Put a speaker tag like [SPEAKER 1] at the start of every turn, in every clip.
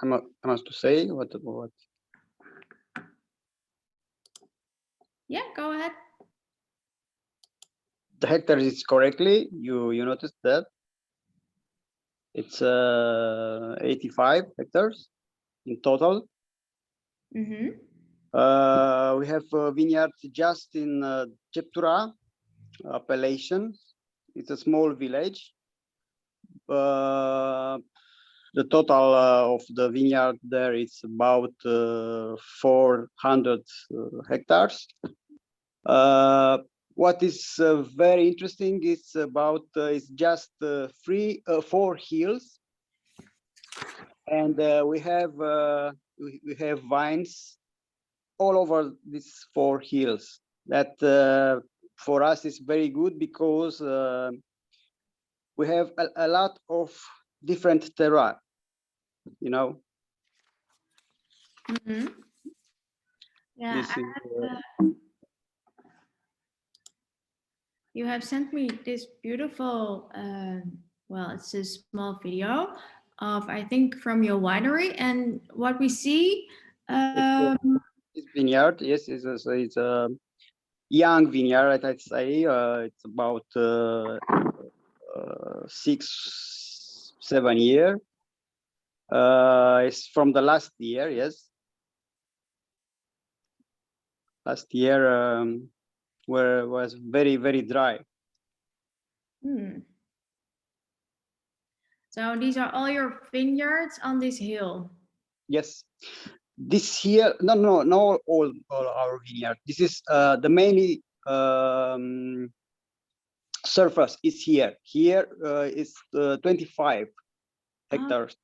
[SPEAKER 1] I must to say what.
[SPEAKER 2] Yeah, go ahead.
[SPEAKER 1] The hectares is correctly. You noticed that it's 85 hectares in total.
[SPEAKER 2] Mm-hmm.
[SPEAKER 1] We have vineyards just in Ceptura appellation. It's a small village. The total of the vineyard there is about 400 hectares. What is very interesting is about it's just four hills, and we have vines all over these four hills. That for us is very good because we have a lot of different terroir. You know.
[SPEAKER 2] Mm-hmm. Yeah.
[SPEAKER 1] This is,
[SPEAKER 2] You have sent me this beautiful, well, it's a small video of, I think, from your winery. And what we see.
[SPEAKER 1] it's vineyard, yes, it's a young vineyard, I'd say. It's about 6-7 years. It's from the last year, yes. Last year where was very, very dry.
[SPEAKER 2] So these are all your vineyards on this hill?
[SPEAKER 1] Yes. This here, no, all our vineyard. This is the main surface is here. Here is 25 hectares,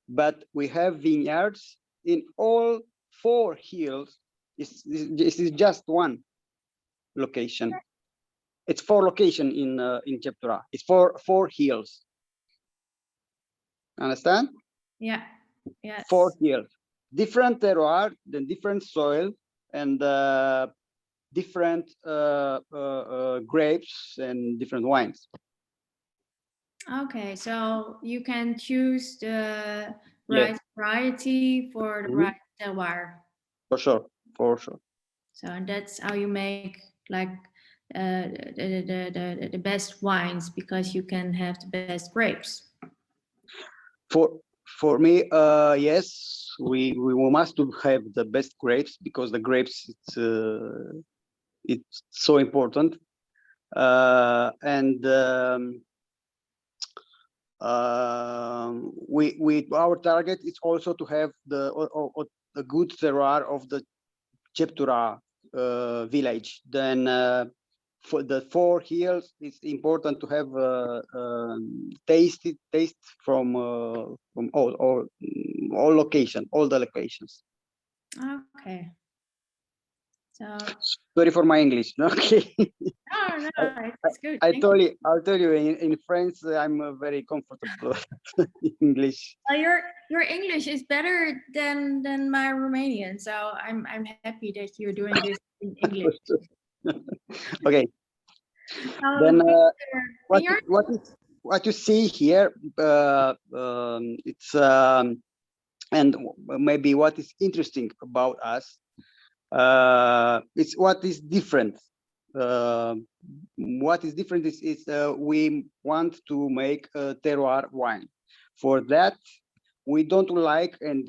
[SPEAKER 1] but we have vineyards in all four hills. This is just one location. It's four location in Ceptura. It's four hills. Understand?
[SPEAKER 2] Yeah. Yes.
[SPEAKER 1] 4 hills, different terroir, then different soil, and different grapes and different wines.
[SPEAKER 2] Okay, so you can choose the right variety for the right terroir.
[SPEAKER 1] For sure, for sure.
[SPEAKER 2] So that's how you make like the best wines, because you can have the best grapes.
[SPEAKER 1] For me, yes, we must have the best grapes, because the grapes it's so important, and our target is also to have the good terroir of the Ceptura village. Then for the 4 hills, it's important to have taste from all location, all the locations.
[SPEAKER 2] Okay. So
[SPEAKER 1] sorry for my English. Okay.
[SPEAKER 2] No, it's good.
[SPEAKER 1] I'll tell you in France I'm very comfortable in English.
[SPEAKER 2] Your English is better than my Romanian, so I'm happy that you're doing this in English.
[SPEAKER 1] Okay. Then what you see here, it's and maybe what is interesting about us, it's what is different. What is different is we want to make a terroir wine. For that, we don't like and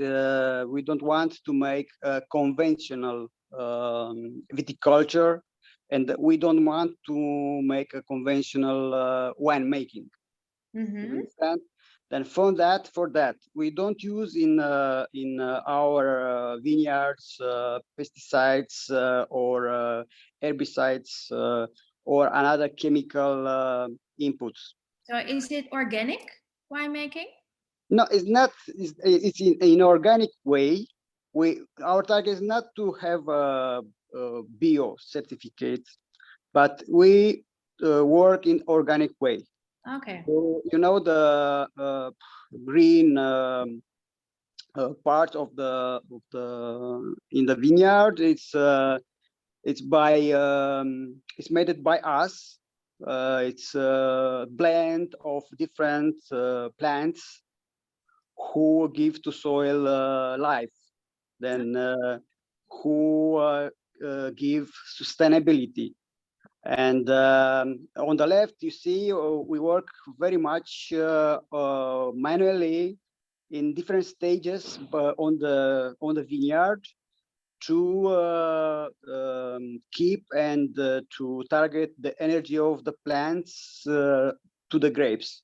[SPEAKER 1] we don't want to make a conventional viticulture, and we don't want to make a conventional winemaking. You understand? Then for that, we don't use in our vineyards pesticides or herbicides or another chemical inputs.
[SPEAKER 2] So is it organic winemaking?
[SPEAKER 1] No, it's not. It's in organic way. Our target is not to have a bio certificate, but we work in organic way.
[SPEAKER 2] Okay.
[SPEAKER 1] So, you know, the green part of the in the vineyard, it's made it by us. It's a blend of different plants who give to soil life, then who give sustainability. And on the left, you see we work very much manually in different stages on the vineyard to keep and to target the energy of the plants to the grapes.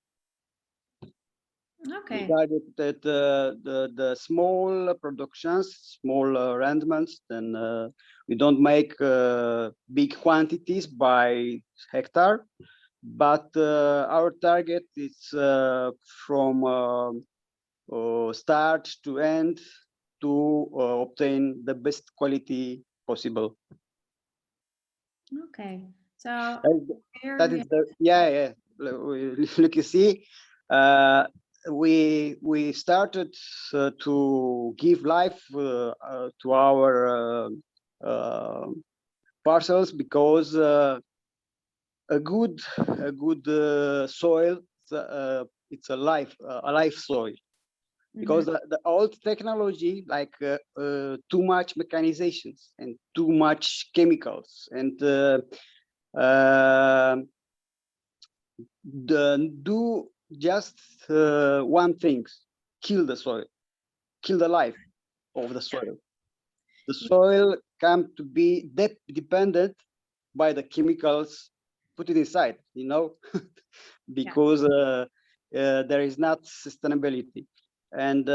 [SPEAKER 2] Okay.
[SPEAKER 1] We target that the small productions, small arrangements, then we don't make big quantities by hectare, but our target is from start to end to obtain the best quality possible.
[SPEAKER 2] Okay. So
[SPEAKER 1] That is the Look, you see, we started to give life to our parcels because a good soil, it's a life soil. Because the old technology, like too much mechanizations and too much chemicals, and do just one thing: kill the soil, kill the life of the soil. The soil come to be dependent by the chemicals put it inside, you know, because there is not sustainability. And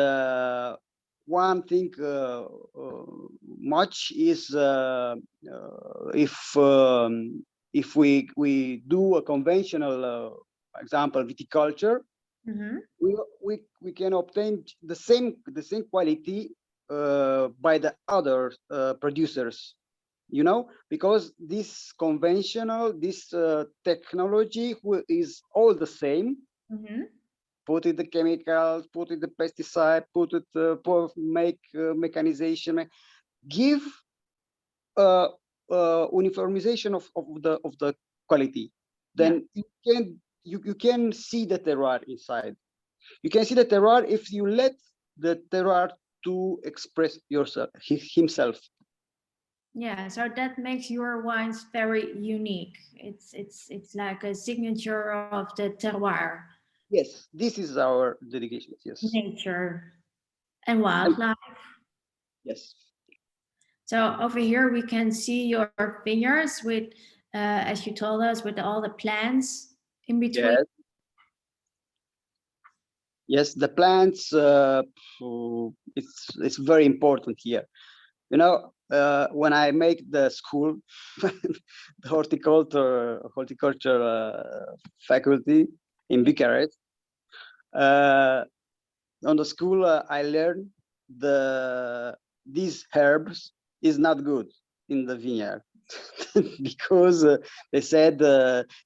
[SPEAKER 1] one thing much is if we do a conventional example viticulture, we can obtain the same quality by the other producers, you know, because this conventional, this technology is all the same. Put it the chemicals, put it the pesticide, put it make mechanization, give uniformization of the quality. Then you can see the terroir inside. You can see the terroir if you let the terroir to express himself.
[SPEAKER 2] Yeah, so that makes your wines very unique. It's like a signature of the terroir.
[SPEAKER 1] Yes, this is our dedication. Yes.
[SPEAKER 2] Nature and wildlife.
[SPEAKER 1] Yes.
[SPEAKER 2] So over here we can see your vineyards with, as you told us, with all the plants in between.
[SPEAKER 1] Yes. Yes, the plants. It's very important here. You know, when I make the school, the horticulture faculty in Bucharest, on the school I learned these herbs is not good in the vineyard because they said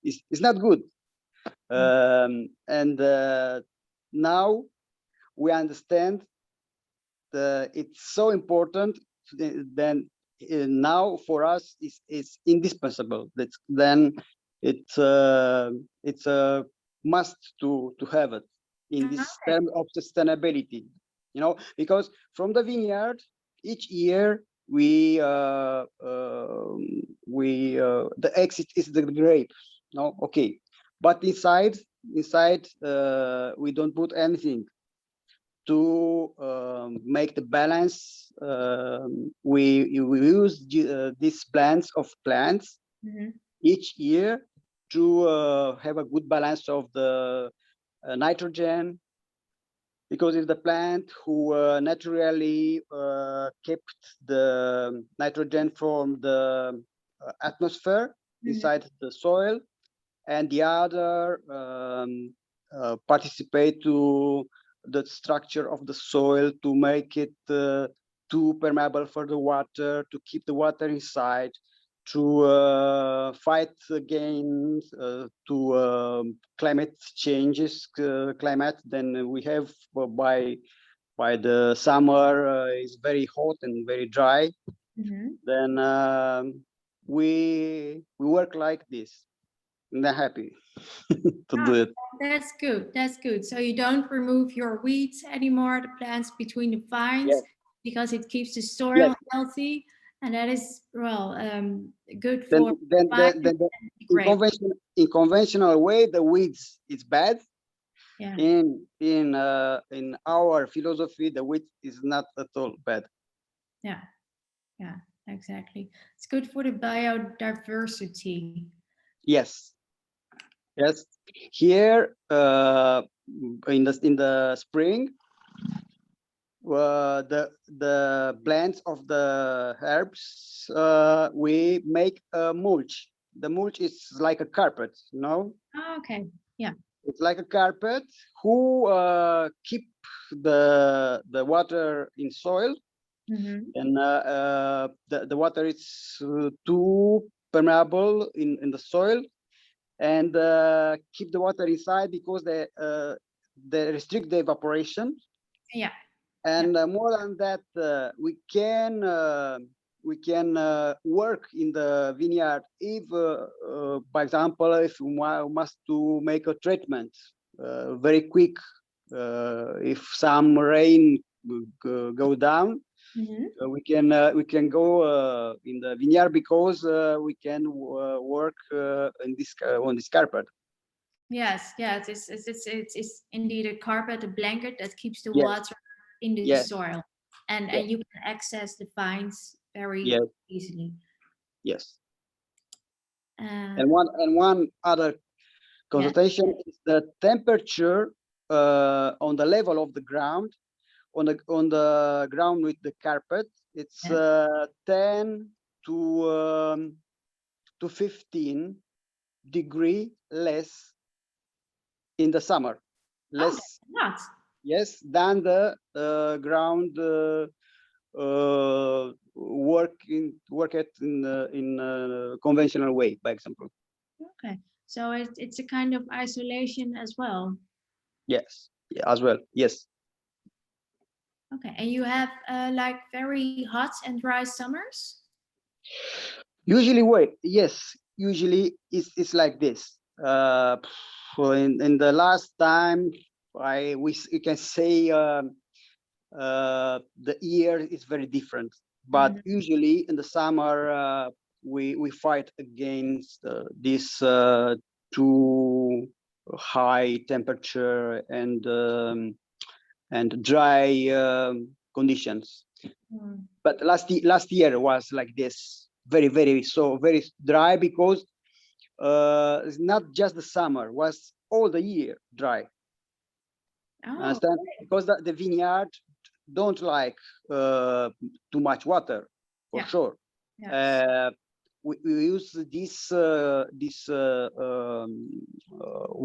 [SPEAKER 1] it's not good. And now we understand it's so important. Then now for us it's indispensable. Then it's a must to have it in this term of sustainability. You know, because from the vineyard each year the exit is the grapes. No, okay, but inside we don't put anything to make the balance. We use these plants each year to have a good balance of the nitrogen, because it's the plant who naturally kept the nitrogen from the atmosphere inside the soil, and the other participate to the structure of the soil to make it too permeable for the water, to keep the water inside, to fight against to climate changes. Climate, then we have by the summer is very hot and very dry. Then we work like this. they're happy to do it.
[SPEAKER 2] That's good. That's good. So you don't remove your weeds anymore, the plants between the vines,
[SPEAKER 1] Yes.
[SPEAKER 2] because it keeps the soil
[SPEAKER 1] Yes.
[SPEAKER 2] healthy, and that is good
[SPEAKER 1] Then
[SPEAKER 2] for
[SPEAKER 1] then
[SPEAKER 2] vines.
[SPEAKER 1] then, then the,
[SPEAKER 2] Great.
[SPEAKER 1] in conventional way, the weeds is bad.
[SPEAKER 2] Yeah.
[SPEAKER 1] In our philosophy, the weed is not at all bad.
[SPEAKER 2] Yeah. Yeah. Exactly. It's good for the biodiversity.
[SPEAKER 1] Yes. Yes. Here, in the spring, the blends of the herbs, we make a mulch. The mulch is like a carpet, you know.
[SPEAKER 2] Oh, okay. Yeah.
[SPEAKER 1] It's like a carpet who keep the water in soil, and the water is too permeable in the soil, and keep the water inside because they restrict the evaporation.
[SPEAKER 2] Yeah.
[SPEAKER 1] And more than that, we can work in the vineyard if, by example, if we must to make a treatment very quick, if some rain go down, we can go in the vineyard because we can work in this on this carpet.
[SPEAKER 2] Yes. Yes. It's indeed a carpet, a blanket that keeps the
[SPEAKER 1] Yes.
[SPEAKER 2] water in the
[SPEAKER 1] Yes.
[SPEAKER 2] soil, and
[SPEAKER 1] Yes.
[SPEAKER 2] you can access the vines very
[SPEAKER 1] Yes.
[SPEAKER 2] easily.
[SPEAKER 1] Yes.
[SPEAKER 2] Uh,
[SPEAKER 1] And one other consultation is the temperature on the level of the ground, on the ground with the carpet. It's 10 to 15 degree less in the summer, less,
[SPEAKER 2] not.
[SPEAKER 1] yes, than the ground work it in conventional way, by example.
[SPEAKER 2] Okay. So it's a kind of isolation as well.
[SPEAKER 1] Yes, yeah, as well. Yes.
[SPEAKER 2] Okay. And you have like very hot and dry summers?
[SPEAKER 1] Usually, yes, usually it's like this. In the last time, you can say the year is very different, but usually in the summer we fight against this too high temperature and dry conditions. But last year was like this, very very dry, because it's not just the summer, was all the year dry. Understand? Because the vineyard don't like too much water, for sure.
[SPEAKER 2] Yes.
[SPEAKER 1] We use this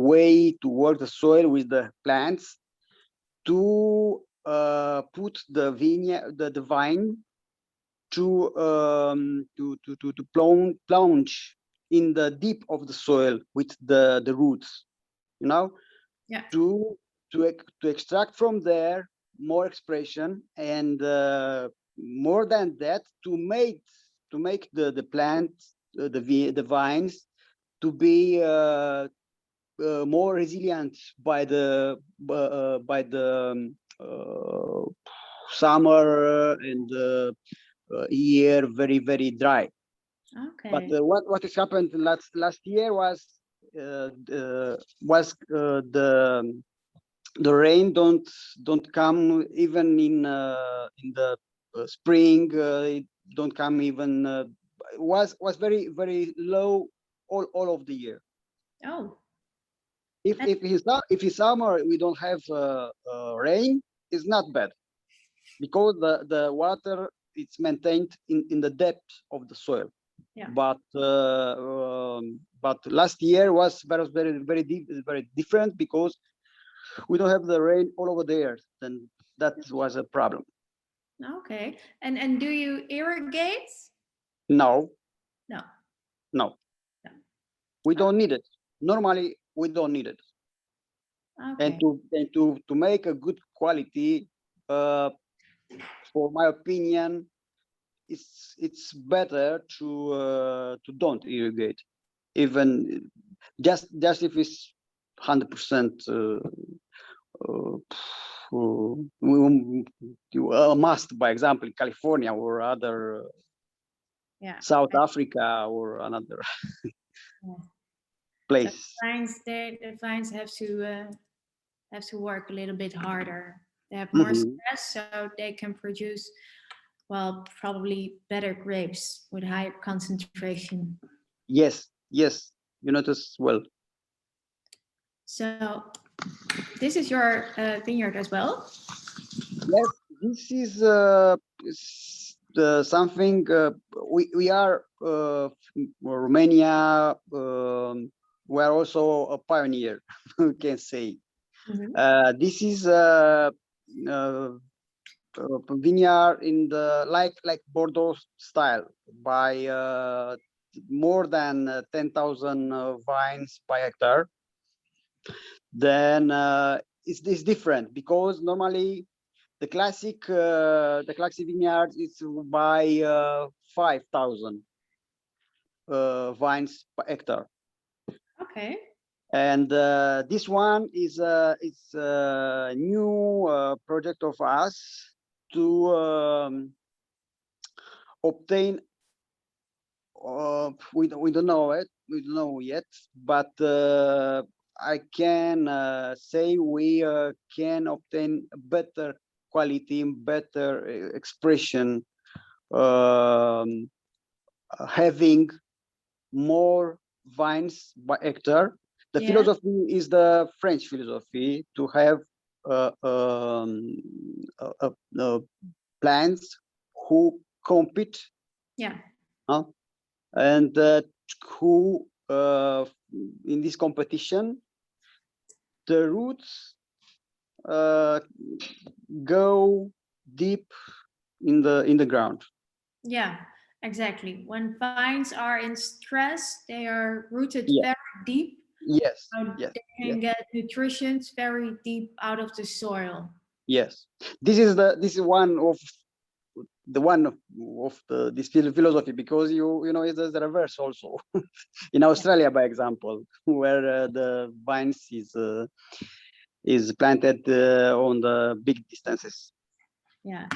[SPEAKER 1] way to work the soil with the plants to put the vineyard, the vine, to plunge in the deep of the soil with the roots, you know,
[SPEAKER 2] Yeah.
[SPEAKER 1] to extract from there more expression, and more than that, to make the plant, the vines, to be more resilient by the summer and year very very dry.
[SPEAKER 2] Okay.
[SPEAKER 1] But what has happened last year was the rain don't come even in the spring. It don't come even. Was very very low all of the year.
[SPEAKER 2] Oh.
[SPEAKER 1] If it's summer, we don't have rain, it's not bad, because the water it's maintained in the depth of the soil.
[SPEAKER 2] Yeah.
[SPEAKER 1] But last year was very different, because we don't have the rain all over there. Then that was a problem.
[SPEAKER 2] Okay. And do you irrigate?
[SPEAKER 1] No,
[SPEAKER 2] No.
[SPEAKER 1] no, we don't need it. Normally, we don't need it.
[SPEAKER 2] Okay.
[SPEAKER 1] And to make a good quality, for my opinion, it's better to don't irrigate. Even just if it's 100% a must, by example, California or other
[SPEAKER 2] Yeah.
[SPEAKER 1] South Africa or another
[SPEAKER 2] Yeah.
[SPEAKER 1] place.
[SPEAKER 2] So the vines have to work a little bit harder. They have more stress, so they can produce, well, probably better grapes with higher concentration.
[SPEAKER 1] Yes, yes, you notice well.
[SPEAKER 2] So this is your vineyard as well?
[SPEAKER 1] Yes, this is something we are Romania. We are also a pioneer, we can say. This is a vineyard in the like Bordeaux style by more than 10,000 vines per hectare. Then it's different because normally the classic vineyard is by 5,000 vines per hectare.
[SPEAKER 2] Okay.
[SPEAKER 1] And this one is it's a new project of us to obtain. We don't know it. We don't know yet, but I can say we can obtain better quality, better expression, having more vines by hectare. The philosophy is the French philosophy to have plants who compete.
[SPEAKER 2] Yeah.
[SPEAKER 1] And who in this competition the roots go deep in the ground.
[SPEAKER 2] Yeah, exactly. When vines are in stress, they are rooted very deep.
[SPEAKER 1] Yes.
[SPEAKER 2] So
[SPEAKER 1] Yes.
[SPEAKER 2] they can get nutrition very deep out of the soil.
[SPEAKER 1] Yes. This is one of this philosophy, because you know it's the reverse also in Australia, by example, where the vines is planted on the big distances.
[SPEAKER 2] Yeah.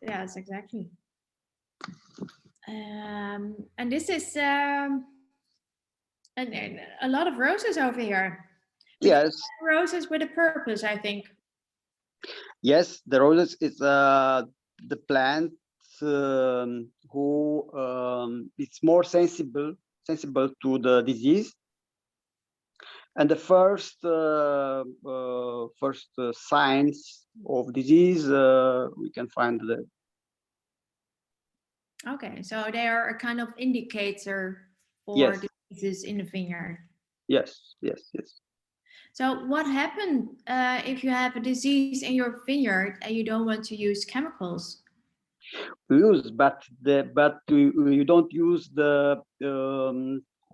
[SPEAKER 2] Yes. Exactly. And this is and a lot of roses over here.
[SPEAKER 1] Yes.
[SPEAKER 2] Roses with a purpose, I think.
[SPEAKER 1] Yes, the roses is the plant who it's more sensible to the disease, and the first signs of disease we can find there.
[SPEAKER 2] Okay, so they are a kind of indicator for diseases in the vineyard.
[SPEAKER 1] Yes, yes, yes.
[SPEAKER 2] So what happens if you have a disease in your vineyard and you don't want to use chemicals?
[SPEAKER 1] We use, but you don't use the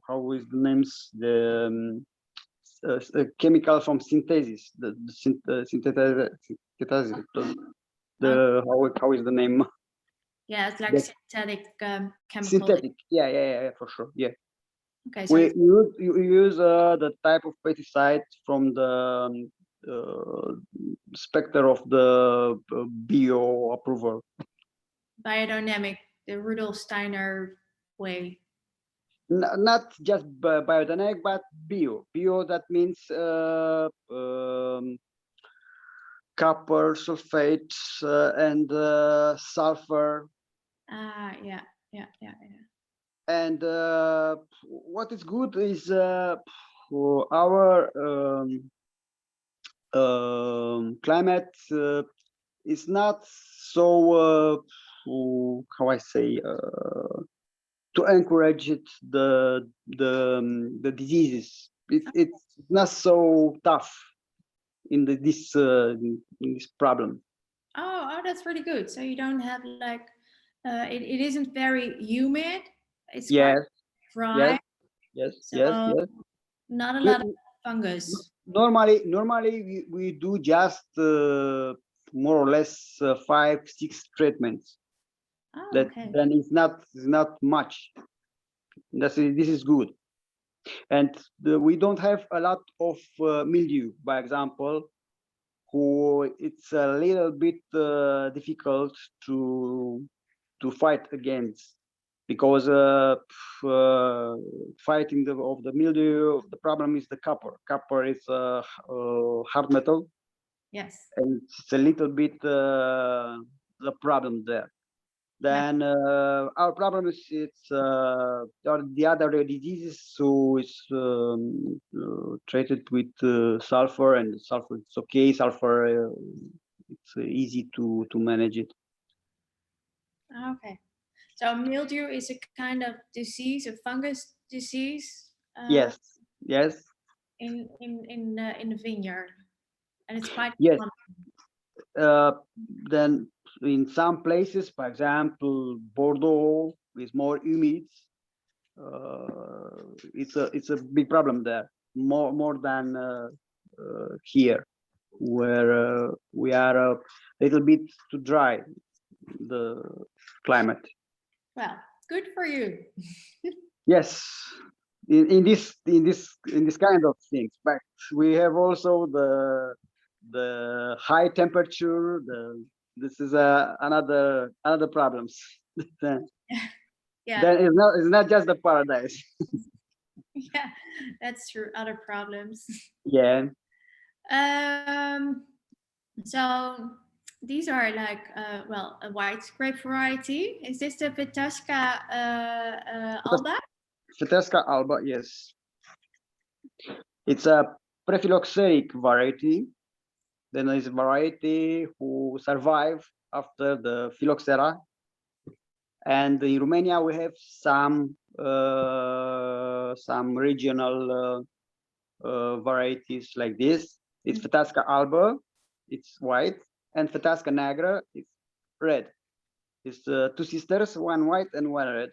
[SPEAKER 1] how is the names, the chemical from synthesis, the how is the name?
[SPEAKER 2] Yeah, it's like synthetic chemical.
[SPEAKER 1] Synthetic, yeah, for sure, yeah.
[SPEAKER 2] Okay, so
[SPEAKER 1] you use the type of pesticide from the specter of the bio approval.
[SPEAKER 2] Biodynamic, the Rudolf Steiner way.
[SPEAKER 1] Not just biodynamic, but bio. Bio, that means copper, sulfate, and sulfur.
[SPEAKER 2] Yeah.
[SPEAKER 1] And what is good is for our climate is not so how I say to encourage it, the diseases. It's not so tough in this problem.
[SPEAKER 2] Oh, that's really good. So you don't have like it isn't very humid. It's quite dry.
[SPEAKER 1] Yes.
[SPEAKER 2] Not a lot of fungus.
[SPEAKER 1] Normally we do just more or less 5-6 treatments.
[SPEAKER 2] Oh, okay.
[SPEAKER 1] Then it's not much. This is good. And we don't have a lot of mildew, by example, who it's a little bit difficult to fight against, because fighting of the mildew, the problem is the copper. Copper is a hard metal.
[SPEAKER 2] Yes.
[SPEAKER 1] And it's a little bit the problem there. Then our problem is the other diseases, so it's treated with sulfur, and sulfur it's okay. Sulfur it's easy to manage it.
[SPEAKER 2] Okay. So mildew is a kind of disease, a fungus disease.
[SPEAKER 1] Yes. Yes.
[SPEAKER 2] In the vineyard, and it's quite
[SPEAKER 1] Yes.
[SPEAKER 2] common.
[SPEAKER 1] Then in some places, for example, Bordeaux is more humid. It's a big problem there, more than here, where we are a little bit too dry, the climate.
[SPEAKER 2] Well, good for you.
[SPEAKER 1] Yes, in this kind of things, but we have also the high temperature. This is another problems.
[SPEAKER 2] Yeah.
[SPEAKER 1] Then it's not just the paradise.
[SPEAKER 2] Yeah, that's true. Other problems.
[SPEAKER 1] Yeah.
[SPEAKER 2] So these are like well, a white grape variety. Is this the Vitasca Alba?
[SPEAKER 1] Vitasca Alba, yes. It's a prephyloxeric variety. Then there is a variety who survive after the phylloxera. And in Romania, we have some regional varieties like this. It's Vitasca Alba, it's white, and Vitasca Negra, it's red. It's two sisters, one white and one red.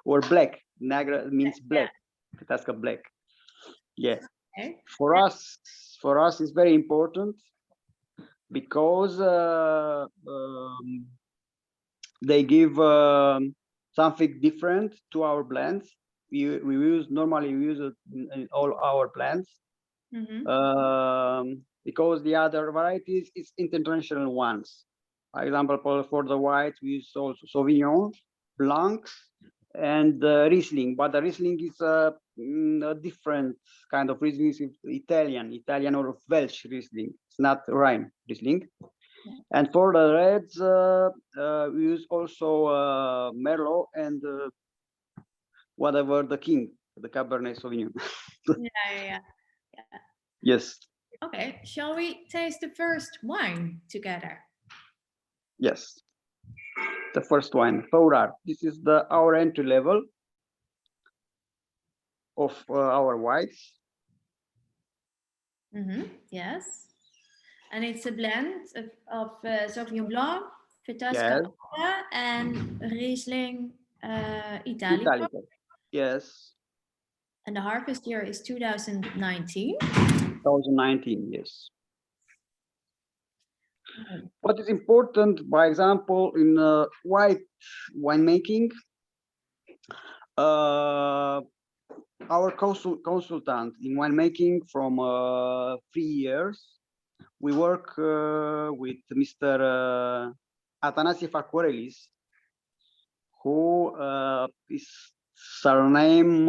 [SPEAKER 1] Or black. Negra means black. Vitasca black. Yeah.
[SPEAKER 2] Okay.
[SPEAKER 1] For us, it's very important, because they give something different to our blends. We normally use it in all our blends. Because the other varieties is international ones. For example, for the white, we use also Sauvignon Blancs and Riesling, but the Riesling is a different kind of Riesling. It's Italian or Welsh Riesling. It's not Rhine Riesling. And for the reds, we use also Merlot and whatever the king, the Cabernet Sauvignon.
[SPEAKER 2] Yeah.
[SPEAKER 1] Yes.
[SPEAKER 2] Okay, shall we taste the first wine together?
[SPEAKER 1] Yes. The first wine, Faurar. This is our entry level of our whites.
[SPEAKER 2] Yes. And it's a blend of Sauvignon Blanc, Vitasca Alba, and Riesling Italico.
[SPEAKER 1] Yes.
[SPEAKER 2] And the harvest year is 2019.
[SPEAKER 1] 2019, yes. What is important, by example, in white winemaking, our consultant in winemaking from 3 years, we work with Mr. Atanasie Facorelis, who is surname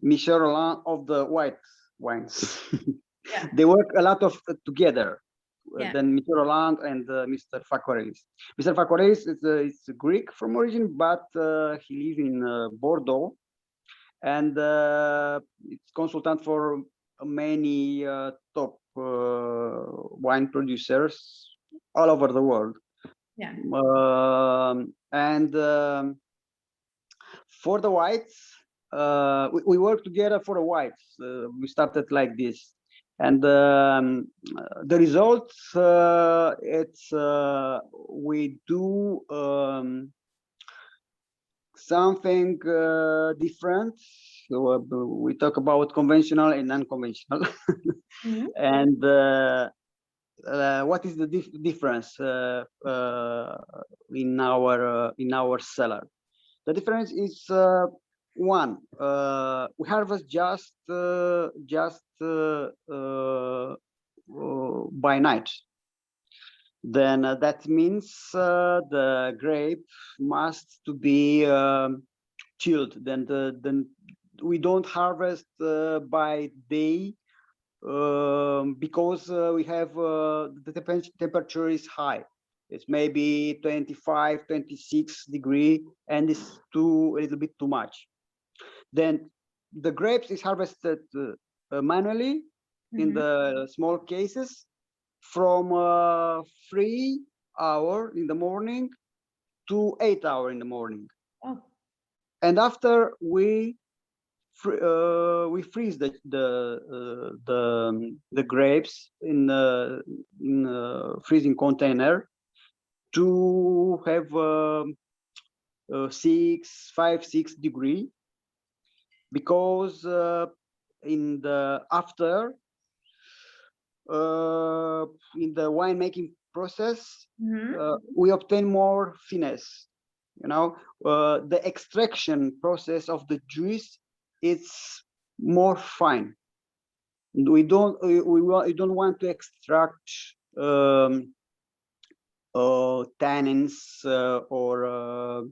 [SPEAKER 1] Michel Roland of the white wines.
[SPEAKER 2] Yeah.
[SPEAKER 1] They work a lot of together.
[SPEAKER 2] Yeah.
[SPEAKER 1] Then Mr. Roland and Mr. Facorelis. Mr. Facorelis is Greek from origin, but he lives in Bordeaux, and it's consultant for many top wine producers all over the world.
[SPEAKER 2] Yeah.
[SPEAKER 1] And for the whites, we work together for the whites. We started like this. And the results, it's we do something different. So we talk about conventional and non-conventional. And what is the difference in our cellar? The difference is one, we harvest just by night. Then that means the grape must to be chilled. Then we don't harvest by day because we have the temperature is high. It's maybe 25, 26 degree, and it's a little bit too much. Then the grapes is harvested manually in the small cases from 3 hours in the morning to 8 hours in the morning.
[SPEAKER 2] Oh.
[SPEAKER 1] And after we freeze the grapes in a freezing container to have 6 degrees, because in the in the winemaking process we obtain more finesse. The extraction process of the juice, it's more fine. We don't want to extract tannins or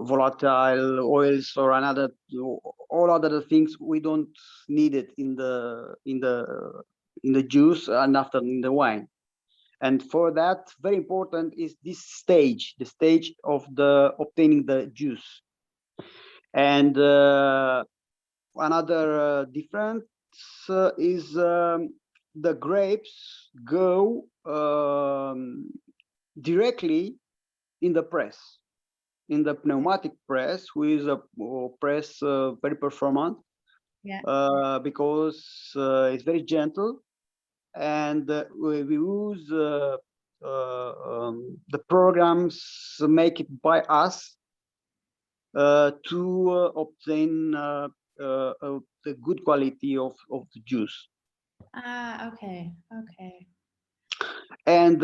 [SPEAKER 1] volatile oils or all other things. We don't need it in the juice and after in the wine. And for that, very important is this stage, the stage of the obtaining the juice. And another difference is the grapes go directly in the press, in the pneumatic press, who is a press very performant, because it's very gentle, and we use the programs make it by us to obtain the good quality of the juice.
[SPEAKER 2] Okay.
[SPEAKER 1] And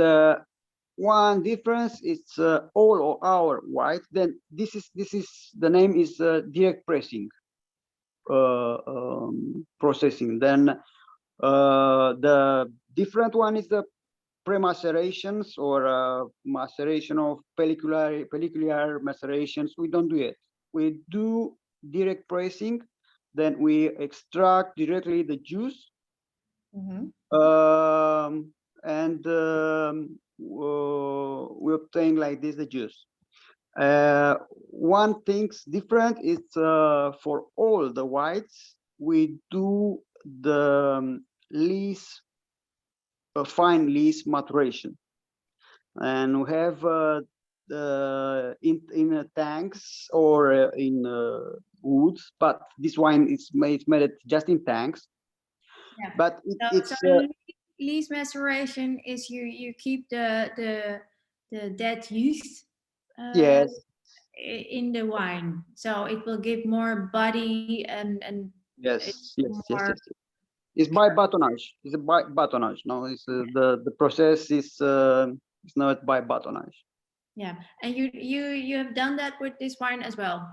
[SPEAKER 1] one difference is all our white. Then this is the name is direct pressing processing. Then the different one is the pre-macerations or maceration of pellicular macerations. We don't do it. We do direct pressing. Then we extract directly the juice, and we obtain like this the juice. One thing's different is for all the whites we do the fine lees maturation, and we have in tanks or in woods, but this wine is made just in tanks.
[SPEAKER 2] Yeah.
[SPEAKER 1] But it's
[SPEAKER 2] lees maceration is you keep the dead yeast
[SPEAKER 1] yes
[SPEAKER 2] in the wine, so it will give more body and
[SPEAKER 1] yes. It's by batonnage. It's a by batonnage. No, it's the process is not by batonnage.
[SPEAKER 2] Yeah, and you have done that with this wine as well.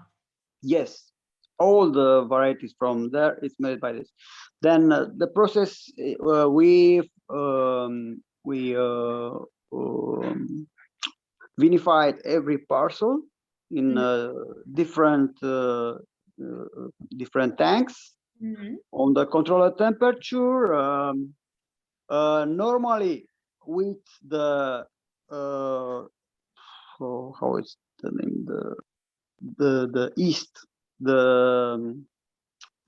[SPEAKER 1] Yes, all the varieties from there is made by this. Then the process we vinified every parcel in different tanks on the controlled temperature. Normally with the how is the name, the yeast, the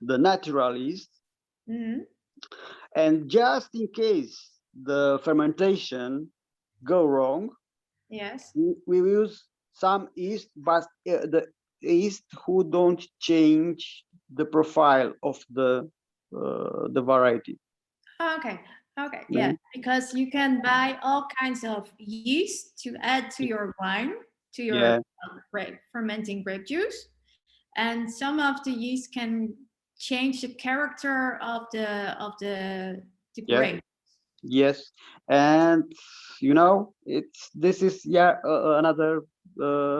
[SPEAKER 1] natural yeast, and just in case the fermentation go wrong,
[SPEAKER 2] yes,
[SPEAKER 1] we use some yeast, but the yeast who don't change the profile of the variety.
[SPEAKER 2] Okay, yeah, because you can buy all kinds of yeast to add to your wine, to your fermenting grape juice, and some of the yeast can change the character of the grape.
[SPEAKER 1] Yes, and you know, this is another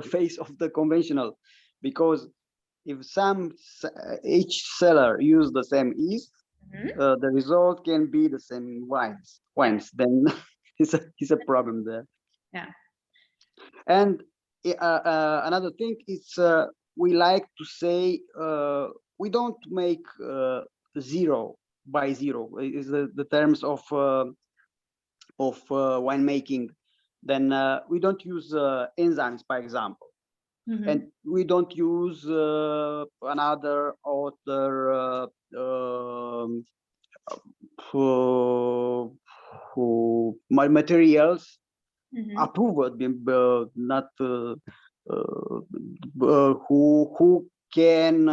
[SPEAKER 1] phase of the conventional, because if each seller use the same yeast, the result can be the same wines. Then it's a problem there.
[SPEAKER 2] Yeah.
[SPEAKER 1] And another thing is, we like to say, we don't make zero by zero. Is the terms of winemaking. Then we don't use enzymes, for example, and we don't use another other materials approved, not who can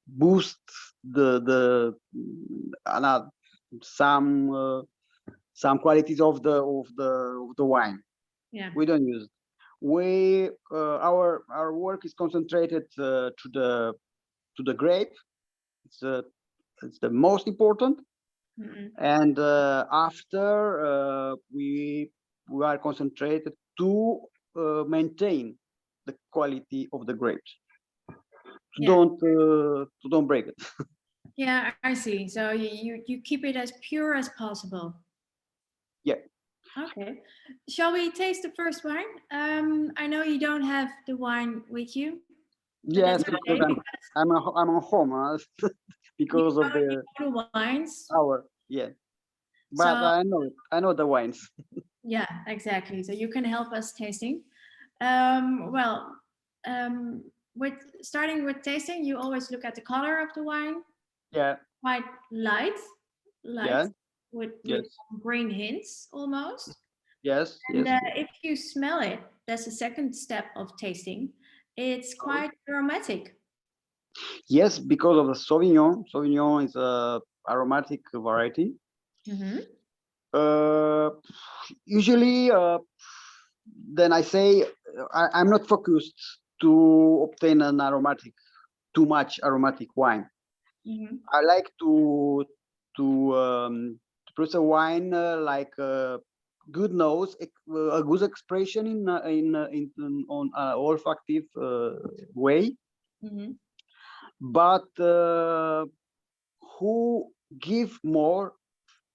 [SPEAKER 1] boost the some qualities of the wine.
[SPEAKER 2] Yeah.
[SPEAKER 1] We don't use. Our work is concentrated to the grape. It's the most important. And after we are concentrated to maintain the quality of the grapes. To don't break it.
[SPEAKER 2] Yeah, I see. So you keep it as pure as possible.
[SPEAKER 1] Yeah.
[SPEAKER 2] Okay. Shall we taste the first wine? I know you don't have the wine with you.
[SPEAKER 1] Yes, because I'm on home because of the
[SPEAKER 2] wines.
[SPEAKER 1] hour. Yeah, but
[SPEAKER 2] So,
[SPEAKER 1] I know it. I know the wines.
[SPEAKER 2] Yeah, exactly. So you can help us tasting. With starting with tasting, you always look at the color of the wine.
[SPEAKER 1] Yeah.
[SPEAKER 2] Quite light,
[SPEAKER 1] Yeah.
[SPEAKER 2] with
[SPEAKER 1] Yes.
[SPEAKER 2] green hints almost.
[SPEAKER 1] Yes.
[SPEAKER 2] And
[SPEAKER 1] Yes.
[SPEAKER 2] if you smell it, that's the second step of tasting. It's quite aromatic.
[SPEAKER 1] Yes, because of the Sauvignon. Sauvignon is a aromatic variety. Usually, then I say I'm not focused to obtain an too much aromatic wine. I like to produce a wine like good nose, a good expression on olfactive way, but who give more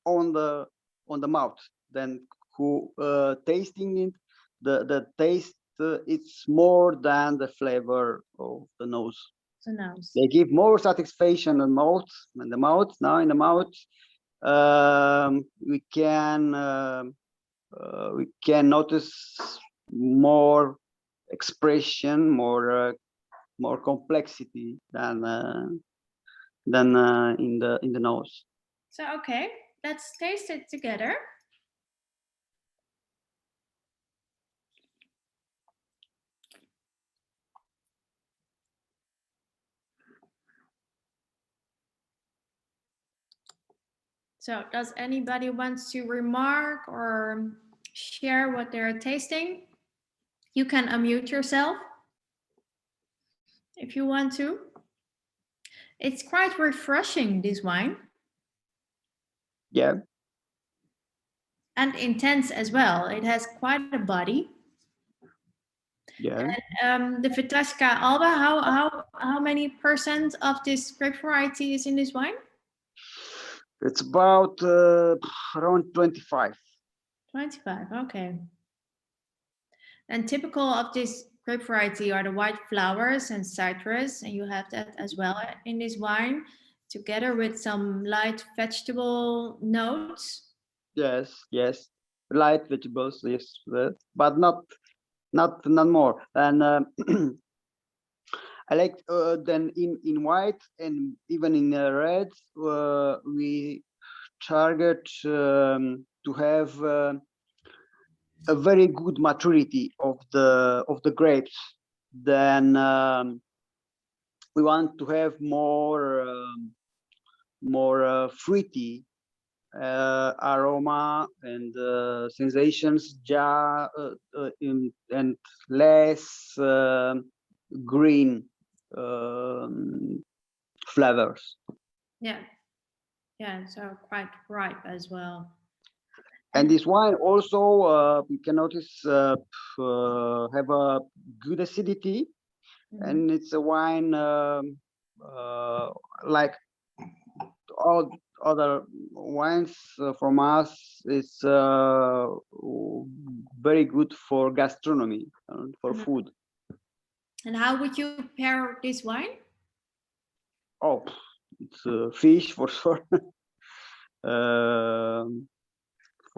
[SPEAKER 1] on the mouth than who tasting it. The taste it's more than the flavor of the nose. They give more satisfaction in the mouth. Now in the mouth, we can notice more expression, more complexity than in the nose.
[SPEAKER 2] So okay, let's taste it together. So does anybody want to remark or share what they're tasting? You can unmute yourself if you want to. It's quite refreshing, this wine.
[SPEAKER 1] Yeah.
[SPEAKER 2] And intense as well. It has quite a body.
[SPEAKER 1] Yeah.
[SPEAKER 2] And the Vitasca Alba, how many % of this grape variety is in this wine?
[SPEAKER 1] It's about around 25.
[SPEAKER 2] 25, okay. And typical of this grape variety are the white flowers and citrus, and you have that as well in this wine, together with some light vegetable notes.
[SPEAKER 1] Yes, light vegetables, yes, but not more. And I like then in white and even in red, we target to have a very good maturity of the grapes. Then we want to have more fruity aroma and sensations, and less green flavors.
[SPEAKER 2] Yeah. Yeah, so quite ripe as well.
[SPEAKER 1] And this wine also, you can notice, have a good acidity, and it's a wine like all other wines from us. It's very good for gastronomy, for food.
[SPEAKER 2] And how would you pair this wine?
[SPEAKER 1] Oh, it's fish for sure.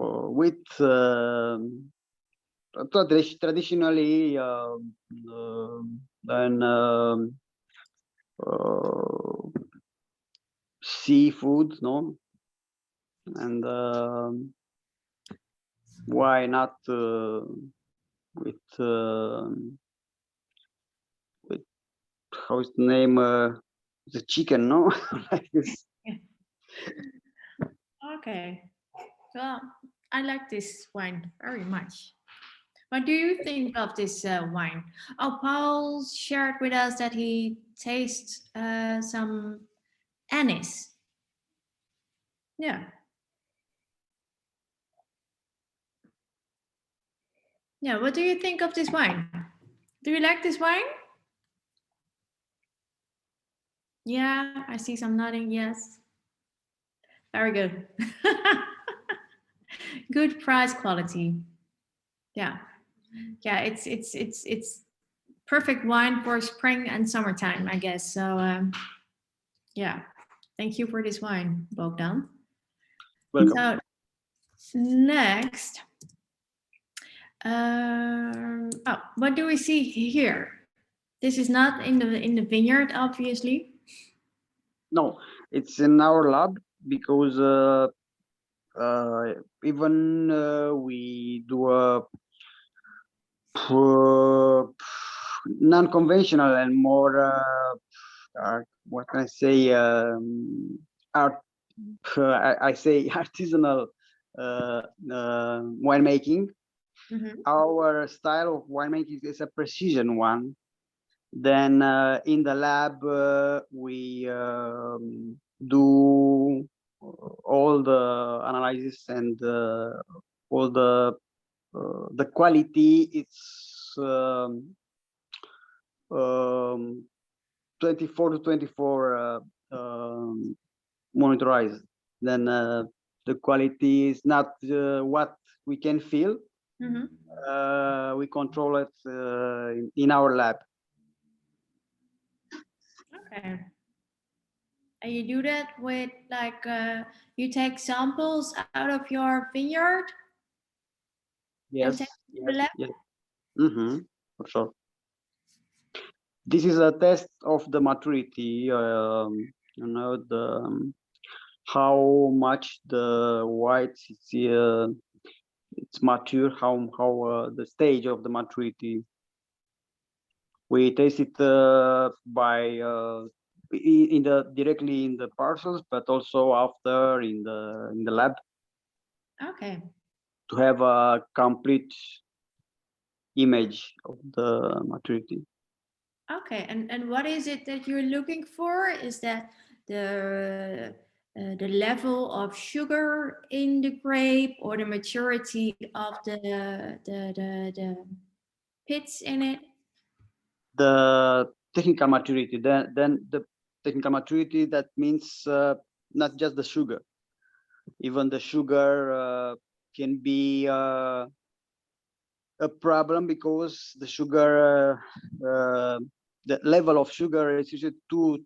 [SPEAKER 1] With traditionally then seafood, no, and why not with how's the name, the chicken, no, like this.
[SPEAKER 2] Okay, well, I like this wine very much. What do you think of this wine? Oh, Paul shared with us that he tastes some anise. Yeah. Yeah, what do you think of this wine? Do you like this wine? Yeah, I see some nodding. Yes. Very good. Good price quality. Yeah. Yeah, it's perfect wine for spring and summertime, I guess. So yeah. Thank you for this wine, Bogdan.
[SPEAKER 1] Welcome.
[SPEAKER 2] So next, what do we see here? This is not in the vineyard, obviously.
[SPEAKER 1] No, it's in our lab because even we do a non-conventional and more what can I say, art. I say artisanal winemaking. Our style of winemaking is a precision one. Then in the lab we do all the analysis and all the quality. It's 24 to 24 monitorized. Then the quality is not what we can feel. We control it in our lab.
[SPEAKER 2] Okay. And you do that with like you take samples out of your vineyard and
[SPEAKER 1] Yes,
[SPEAKER 2] take it to the
[SPEAKER 1] yes,
[SPEAKER 2] lab?
[SPEAKER 1] yes. For sure. This is a test of the maturity. You know, the how much the white it's mature, how the stage of the maturity. We taste it by in the directly in the parcels, but also after in the lab.
[SPEAKER 2] Okay.
[SPEAKER 1] To have a complete image of the maturity.
[SPEAKER 2] Okay. And what is it that you're looking for? Is that the level of sugar in the grape or the maturity of the pits in it?
[SPEAKER 1] The technical maturity, then the technical maturity, that means not just the sugar. Even the sugar can be a problem because the sugar, the level of sugar is usually too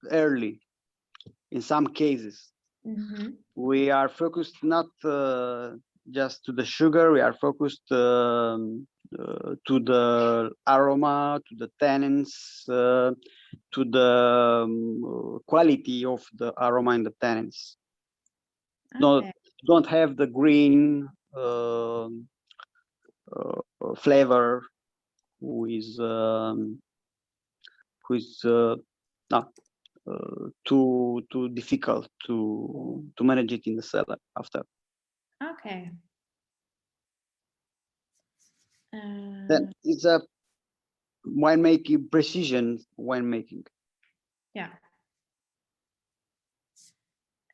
[SPEAKER 1] early in some cases. We are focused not just to the sugar, we are focused to the aroma, to the tannins, to the quality of the aroma and the tannins. Okay. Don't have the green flavor who is not too difficult to manage it in the cellar after.
[SPEAKER 2] Okay.
[SPEAKER 1] Then it's a winemaking, precision winemaking.
[SPEAKER 2] Yeah.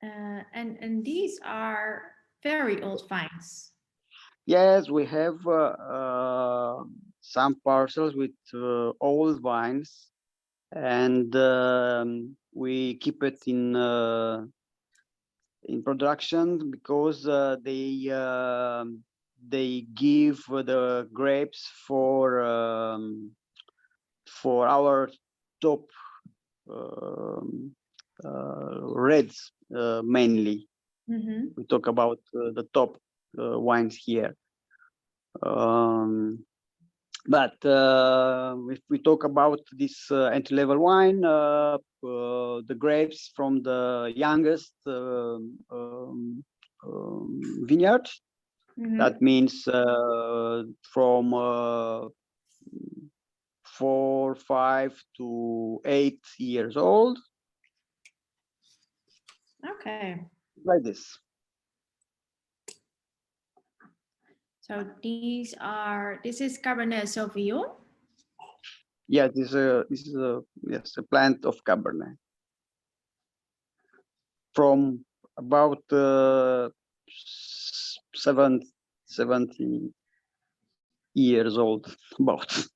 [SPEAKER 2] And these are very old vines.
[SPEAKER 1] Yes, we have some parcels with old vines, and we keep it in production because they give the grapes for our top reds mainly.
[SPEAKER 2] Mm-hmm.
[SPEAKER 1] We talk about the top wines here. But if we talk about this entry-level wine, the grapes from the youngest vineyard,
[SPEAKER 2] Mm-hmm.
[SPEAKER 1] that means from 4, 5 to 8 years old,
[SPEAKER 2] Okay.
[SPEAKER 1] like this.
[SPEAKER 2] So this is Cabernet Sauvignon.
[SPEAKER 1] Yeah, this is yes, a plant of Cabernet from about 70 years old, about.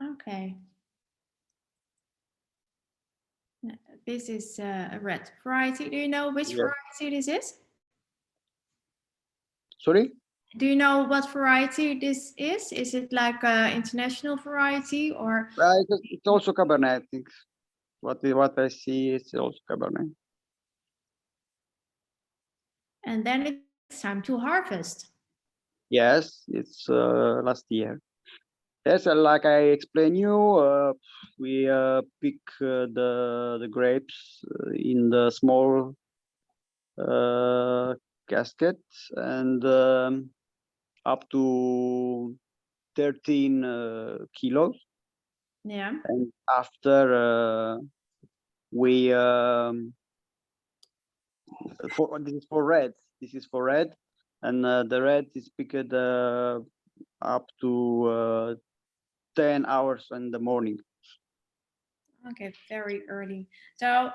[SPEAKER 2] Okay. This is a red variety. Do you know which
[SPEAKER 1] Yeah.
[SPEAKER 2] variety this is?
[SPEAKER 1] Sorry?
[SPEAKER 2] Do you know what variety this is? Is it like an international variety or?
[SPEAKER 1] It's also Cabernet, I think. What I see is also Cabernet.
[SPEAKER 2] And then it's time to harvest.
[SPEAKER 1] Yes, it's last year. Yes, like I explained you, we pick the grapes in the small casket and up to 13 kilos.
[SPEAKER 2] Yeah.
[SPEAKER 1] And after we this is for red. This is for red, and the red is picked up to 10 hours in the morning.
[SPEAKER 2] Okay, very early. So,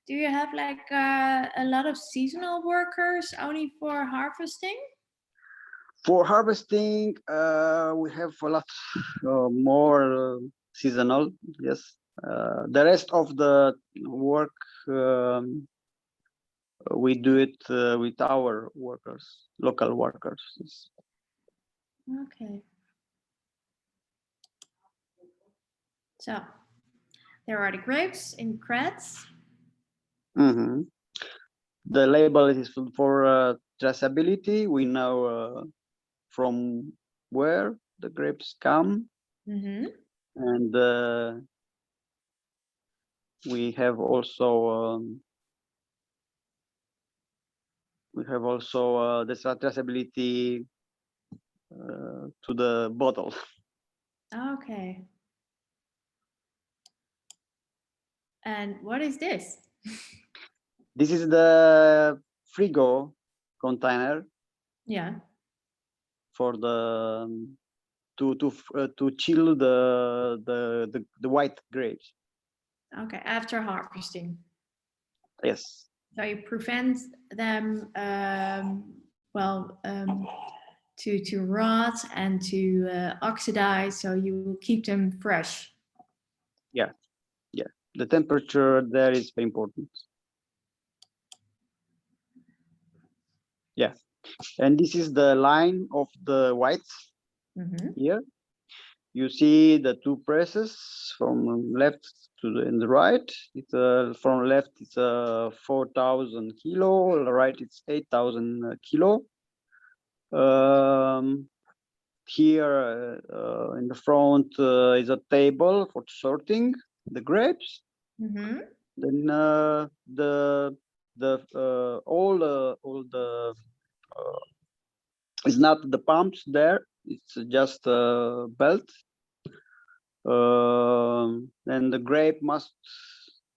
[SPEAKER 2] do you have like a lot of seasonal workers only for harvesting?
[SPEAKER 1] For harvesting, we have a lot more seasonal. Yes, the rest of the work we do it with our workers, local workers. Yes.
[SPEAKER 2] Okay. So, there are the grapes in crats.
[SPEAKER 1] Mm-hmm. The label is for traceability. We know from where the grapes come,
[SPEAKER 2] Mm-hmm.
[SPEAKER 1] and we have also the traceability to the bottle.
[SPEAKER 2] Okay. And what is this?
[SPEAKER 1] This is the frigo container
[SPEAKER 2] Yeah.
[SPEAKER 1] for the to chill the white grapes.
[SPEAKER 2] Okay, after harvesting.
[SPEAKER 1] Yes.
[SPEAKER 2] So you prevent them, to rot and to oxidize. So you keep them fresh.
[SPEAKER 1] Yeah. Yeah. The temperature there is very important. Yeah. And this is the line of the whites here. You see the two presses from left to the right. It's from left it's 4,000 kilo, right it's 8,000 kilo. Here in the front is a table for sorting the grapes. Then all the it's not the pumps there. It's just a belt. And the grape must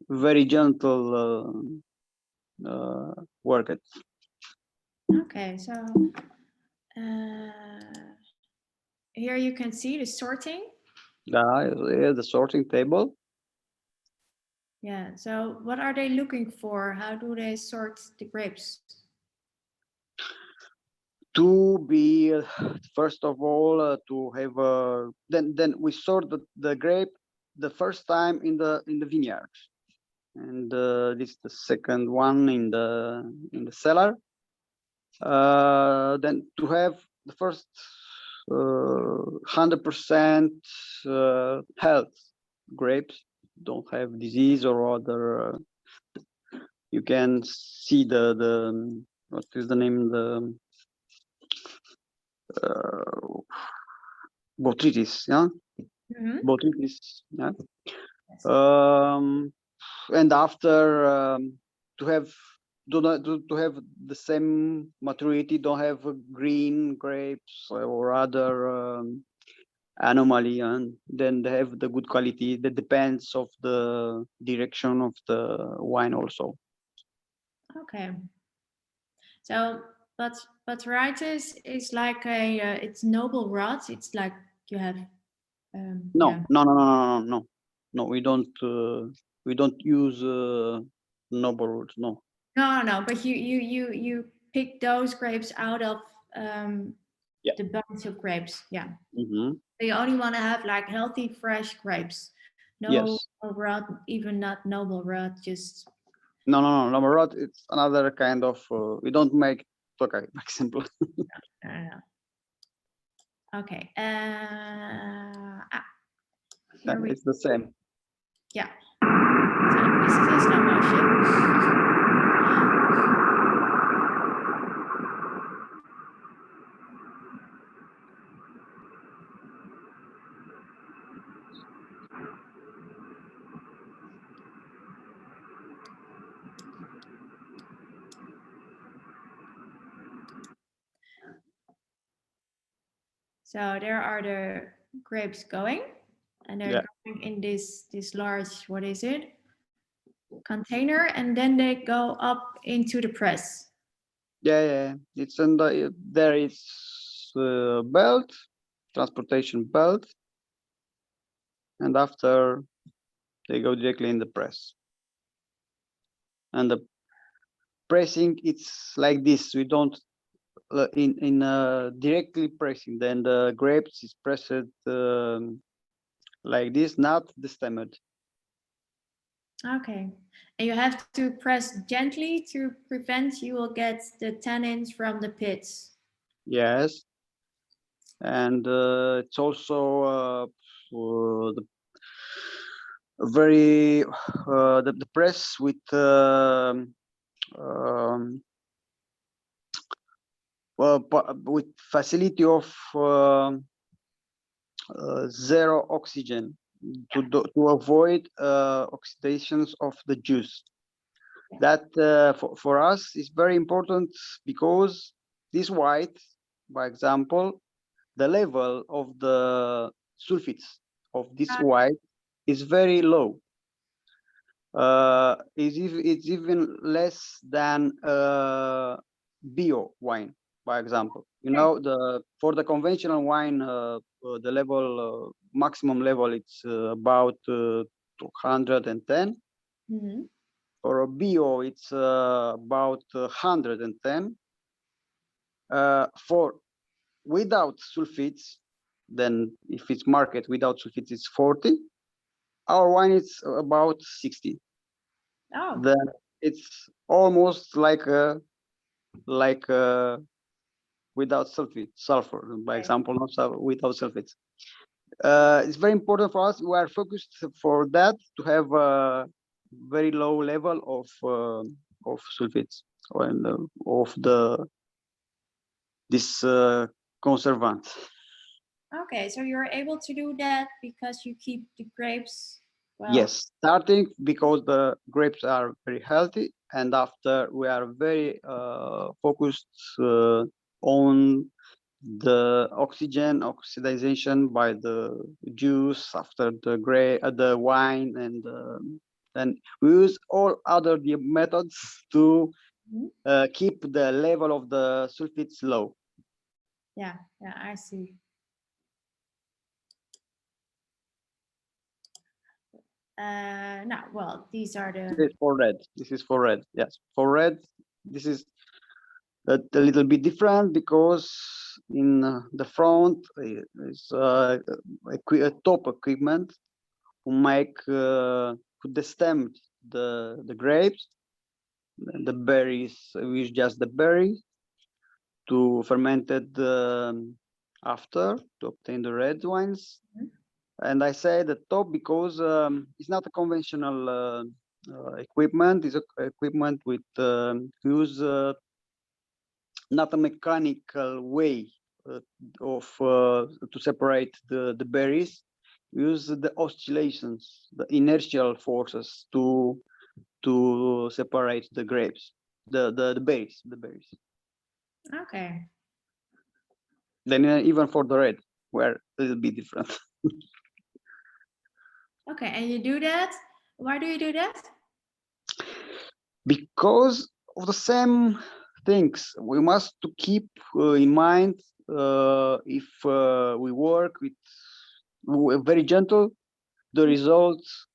[SPEAKER 1] very gentle work it.
[SPEAKER 2] Okay, so here you can see the sorting.
[SPEAKER 1] The sorting table.
[SPEAKER 2] Yeah. So what are they looking for? How do they sort the grapes?
[SPEAKER 1] To be first of all to have then we sort the grape the first time in the vineyard, and this is the second one in the cellar. Then to have the first 100% health grapes, don't have disease or other. You can see the what is the name, the botrytis, yeah, botrytis, yeah.
[SPEAKER 2] Yes.
[SPEAKER 1] And after to have to have the same maturity, don't have green grapes or other anomaly, and then they have the good quality. That depends of the direction of the wine also.
[SPEAKER 2] Okay. So, but varieties is like a it's noble rot. It's like you have
[SPEAKER 1] No,
[SPEAKER 2] yeah.
[SPEAKER 1] no. We don't use noble roots. No.
[SPEAKER 2] No. But you pick those grapes out of
[SPEAKER 1] Yeah.
[SPEAKER 2] the bunch of grapes. Yeah.
[SPEAKER 1] Mm-hmm.
[SPEAKER 2] So you only want to have like healthy, fresh grapes. No
[SPEAKER 1] Yes.
[SPEAKER 2] rot, even not noble rot. Just
[SPEAKER 1] No. Noble rot. It's another kind of. We don't make. Okay, example.
[SPEAKER 2] okay. Here we.
[SPEAKER 1] It's the same.
[SPEAKER 2] Yeah. So this is in slow motion. So there are the grapes going, and they're going in this large, what is it, container, and then they go up into the press.
[SPEAKER 1] Yeah. It's in the there is belt, transportation belt, and after they go directly in the press. And the pressing, it's like this. We don't in directly pressing. Then the grapes is pressed like this, not the stemmed.
[SPEAKER 2] Okay, and you have to press gently to prevent you will get the tannins from the pits.
[SPEAKER 1] Yes, and it's also the very the press with well, with facility of zero oxygen to avoid oxidations of the juice. That for us is very important, because this white, by example, the level of the sulfites of this white is very low. It's even less than bio wine, by example. You know, for the conventional wine, the level maximum level it's about 210.
[SPEAKER 2] Mm-hmm.
[SPEAKER 1] For a bio, it's about 110. For without sulfites, then if it's market without sulfites, it's 40. Our wine is about 60.
[SPEAKER 2] Oh.
[SPEAKER 1] Then it's almost like without sulfur, by example, not without sulfates. It's very important for us. We are focused for that to have a very low level of sulfates and of this conservant.
[SPEAKER 2] Okay, so you're able to do that because you keep the grapes well.
[SPEAKER 1] Yes, starting because the grapes are very healthy, and after we are very focused on the oxidization by the juice after the wine, and then we use all other methods to keep the level of the sulfites low.
[SPEAKER 2] Yeah, I see. No, well, these are the.
[SPEAKER 1] This is for red. This is for red. Yes, for red. This is a little bit different because in the front is top equipment who make who destem the grapes, the berries. We use just the berries to fermented after to obtain the red wines. And I say the top because it's not a conventional equipment. It's equipment with use not a mechanical way of to separate the berries. Use the oscillations, the inertial forces to separate the grapes, the berries.
[SPEAKER 2] Okay.
[SPEAKER 1] Then even for the red, where it will be different.
[SPEAKER 2] Okay, and you do that. Why do you do that?
[SPEAKER 1] Because of the same things, we must to keep in mind if we work with very gentle, the results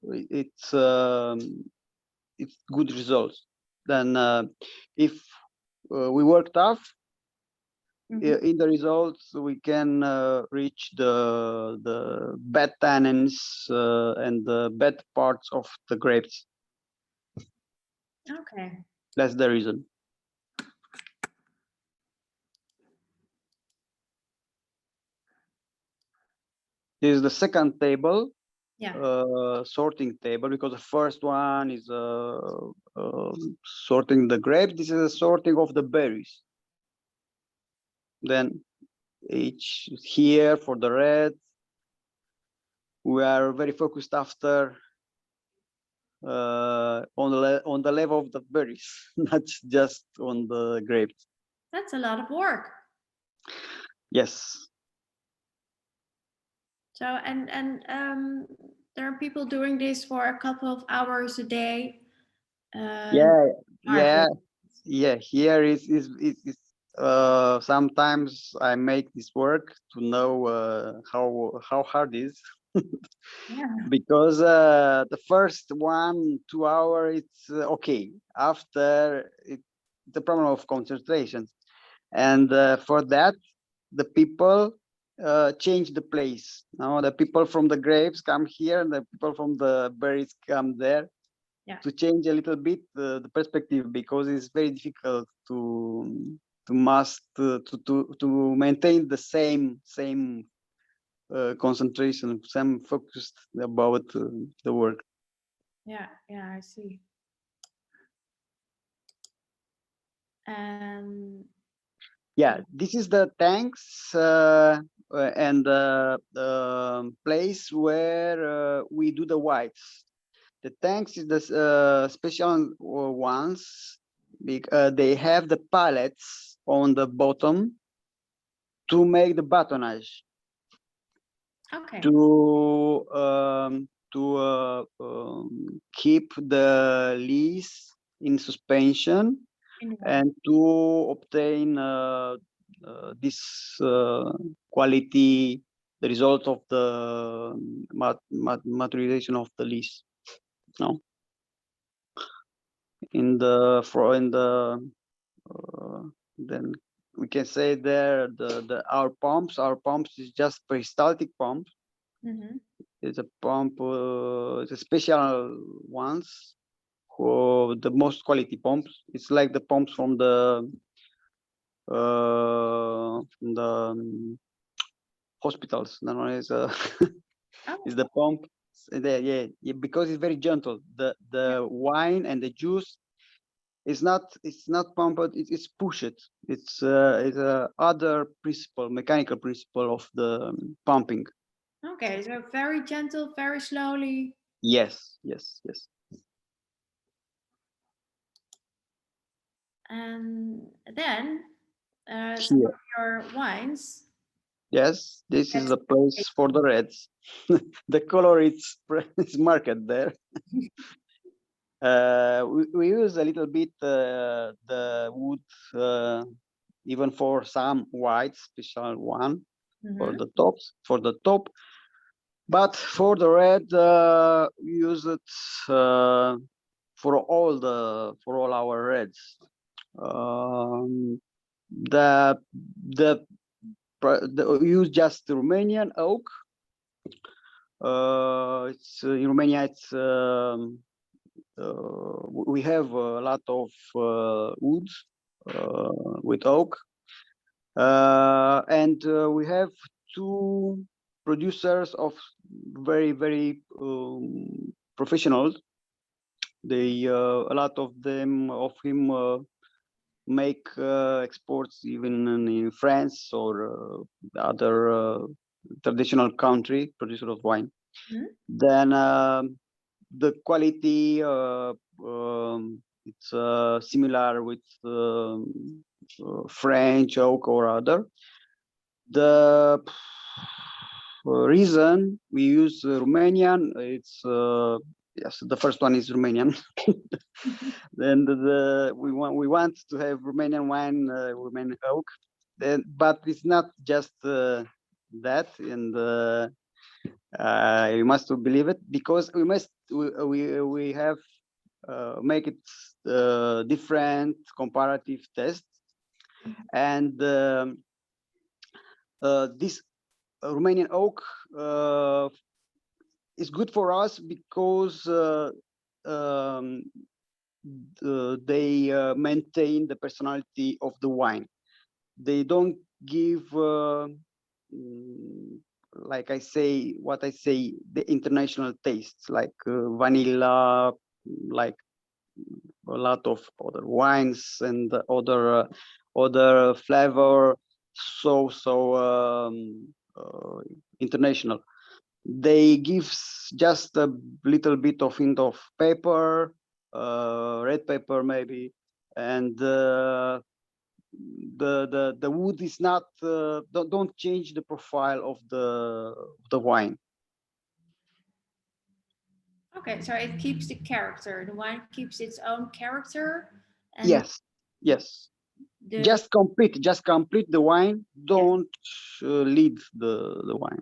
[SPEAKER 1] it's good results. Then if we work tough, in the results we can reach the bad tannins and the bad parts of the grapes.
[SPEAKER 2] Okay.
[SPEAKER 1] That's the reason. This is the second table, sorting table, because the first one is sorting the grapes. This is a sorting of the berries. Then each here for the red, we are very focused after on the level of the berries, not just on the grapes.
[SPEAKER 2] That's a lot of work.
[SPEAKER 1] Yes.
[SPEAKER 2] So and there are people doing this for a couple of hours a day.
[SPEAKER 1] Yeah. Here is sometimes I make this work to know how hard it is. Because the first 1-2 hours it's okay. After the problem of concentration, and for that the people change the place. Now the people from the grapes come here, and the people from the berries come there. To change a little bit the perspective, because it's very difficult to maintain the same concentration, same focused about the work.
[SPEAKER 2] Yeah, I see. And this is the tanks and the place where we do the whites. The tanks is the special ones. They have the pallets on the bottom to make the batonnage. Okay.
[SPEAKER 1] To keep the lees in suspension and to obtain this quality, the result of the maturization of the lees. No. Then we can say there our pumps is just peristaltic pumps. It's a pump, it's a special ones for the most quality pumps. It's like the pumps from the hospitals. No, it's it's the pump there, because it's very gentle. The wine and the juice it's not pumped, it's pushed. It's a other principle, mechanical principle of the pumping.
[SPEAKER 2] Okay, so very gentle, very slowly.
[SPEAKER 1] Yes.
[SPEAKER 2] And then some of your wines.
[SPEAKER 1] Yes, this is the place for the reds. The color is marked there. We use a little bit the wood, even for some white special one for the tops. For the top, But for the red, use it for all our reds. The use just Romanian oak. It's in Romania. It's we have a lot of woods with oak, and we have two producers of very professionals. They a lot of him make exports even in France or other traditional country producer of wine. Then the quality it's similar with French oak or other. The reason we use Romanian, it's yes, the first one is Romanian. Then we want to have Romanian wine, Romanian oak. Then, but it's not just that, and you must believe it, because we have make it different comparative tests, and this Romanian oak is good for us because they maintain the personality of the wine. They don't give like I say, the international tastes like vanilla, like a lot of other wines and other flavor, so international. They give just a little bit of hint of pepper, red pepper maybe, and the wood is not don't change the profile of the wine.
[SPEAKER 2] Okay, so it keeps the character. The wine keeps its own character. And
[SPEAKER 1] Yes, yes. Just complete the wine. Don't lead the wine.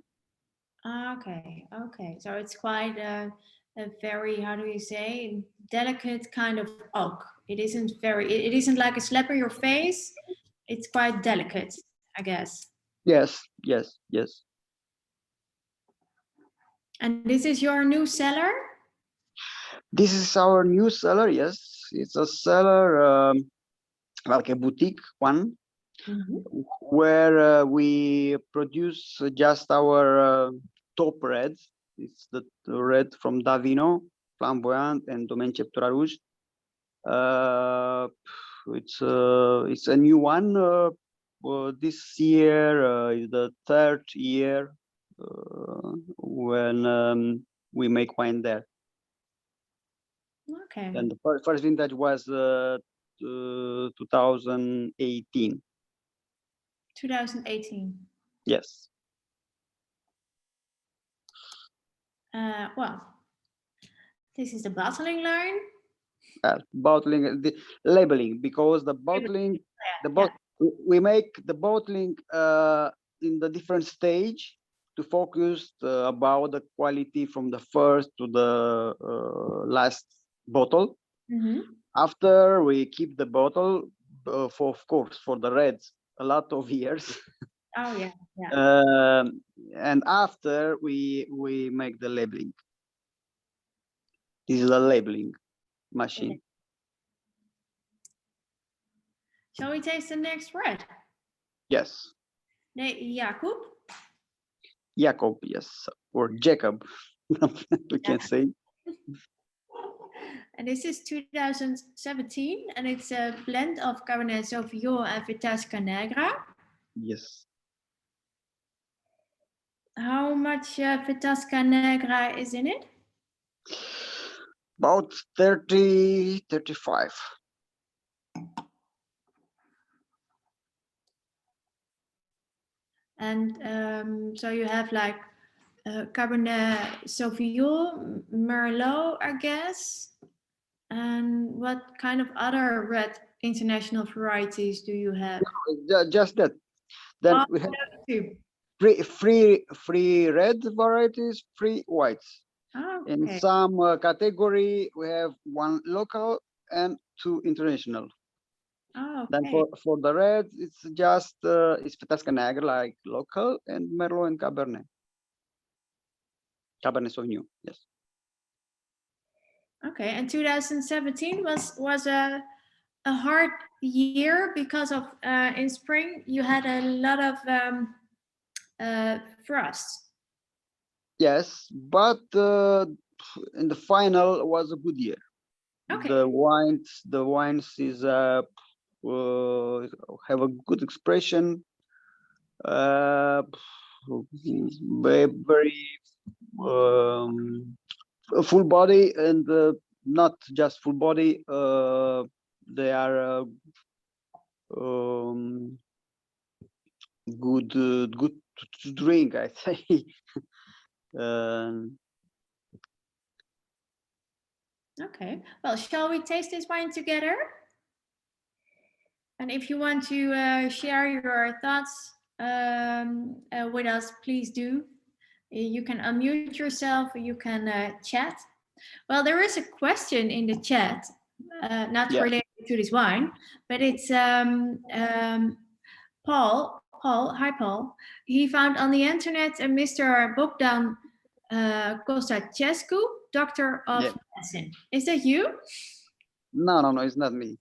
[SPEAKER 2] Okay, okay. So it's quite a very, how do you say, delicate kind of oak. It isn't very. It isn't like a slap in your face. It's quite delicate, I guess.
[SPEAKER 1] Yes, yes, yes.
[SPEAKER 2] And this is your new cellar?
[SPEAKER 1] This is our new cellar. Yes, it's a cellar like a boutique one, where we produce just our top reds. It's the red from Davino, Flamboyant, and Domaine Ceptura Rouge. It's a new one. This year is the third year when we make wine there.
[SPEAKER 2] Okay.
[SPEAKER 1] And the first vintage was 2018.
[SPEAKER 2] 2018.
[SPEAKER 1] Yes.
[SPEAKER 2] Well, this is the bottling line.
[SPEAKER 1] Bottling, the labeling, because the bottling, we make the bottling in the different stage to focus about the quality from the first to the last bottle. After we keep the bottle for, of course, for the reds a lot of years.
[SPEAKER 2] Oh yeah, yeah.
[SPEAKER 1] And after we make the labeling. This is a labeling machine.
[SPEAKER 2] Okay. Shall we taste the next red?
[SPEAKER 1] Yes.
[SPEAKER 2] Jacob?
[SPEAKER 1] Jacob, yes, or Jacob, we can say.
[SPEAKER 2] And this is 2017, and it's a blend of Cabernet Sauvignon and Vitasca Negra.
[SPEAKER 1] Yes.
[SPEAKER 2] How much Vitasca Negra is in it?
[SPEAKER 1] About 30, 35.
[SPEAKER 2] And so you have like Cabernet Sauvignon, Merlot, I guess. And what kind of other red international varieties do you have?
[SPEAKER 1] Just that. Then we have free red varieties, free whites.
[SPEAKER 2] Oh,
[SPEAKER 1] In
[SPEAKER 2] okay.
[SPEAKER 1] some category, we have 1 local and 2 international.
[SPEAKER 2] Oh,
[SPEAKER 1] Then
[SPEAKER 2] okay.
[SPEAKER 1] for the red, it's just it's Petasca Negra, like local, and Merlot and Cabernet. Cabernet Sauvignon, yes.
[SPEAKER 2] Okay, and 2017 was a hard year because of in spring you had a lot of frost.
[SPEAKER 1] Yes, but in the final was a good year.
[SPEAKER 2] Okay.
[SPEAKER 1] The wines is have a good expression, very full body, and not just full body. They are good to drink, I say. Um,
[SPEAKER 2] Okay. Well, shall we taste this wine together? And if you want to share your thoughts with us, please do. You can unmute yourself. You can chat. Well, there is a question in the chat, not
[SPEAKER 1] Yeah.
[SPEAKER 2] related to this wine, but it's Paul. Paul, hi Paul. He found on the internet a Mr. Bogdan Costachescu, doctor of
[SPEAKER 1] Yeah.
[SPEAKER 2] medicine. Is that you?
[SPEAKER 1] No, it's not me.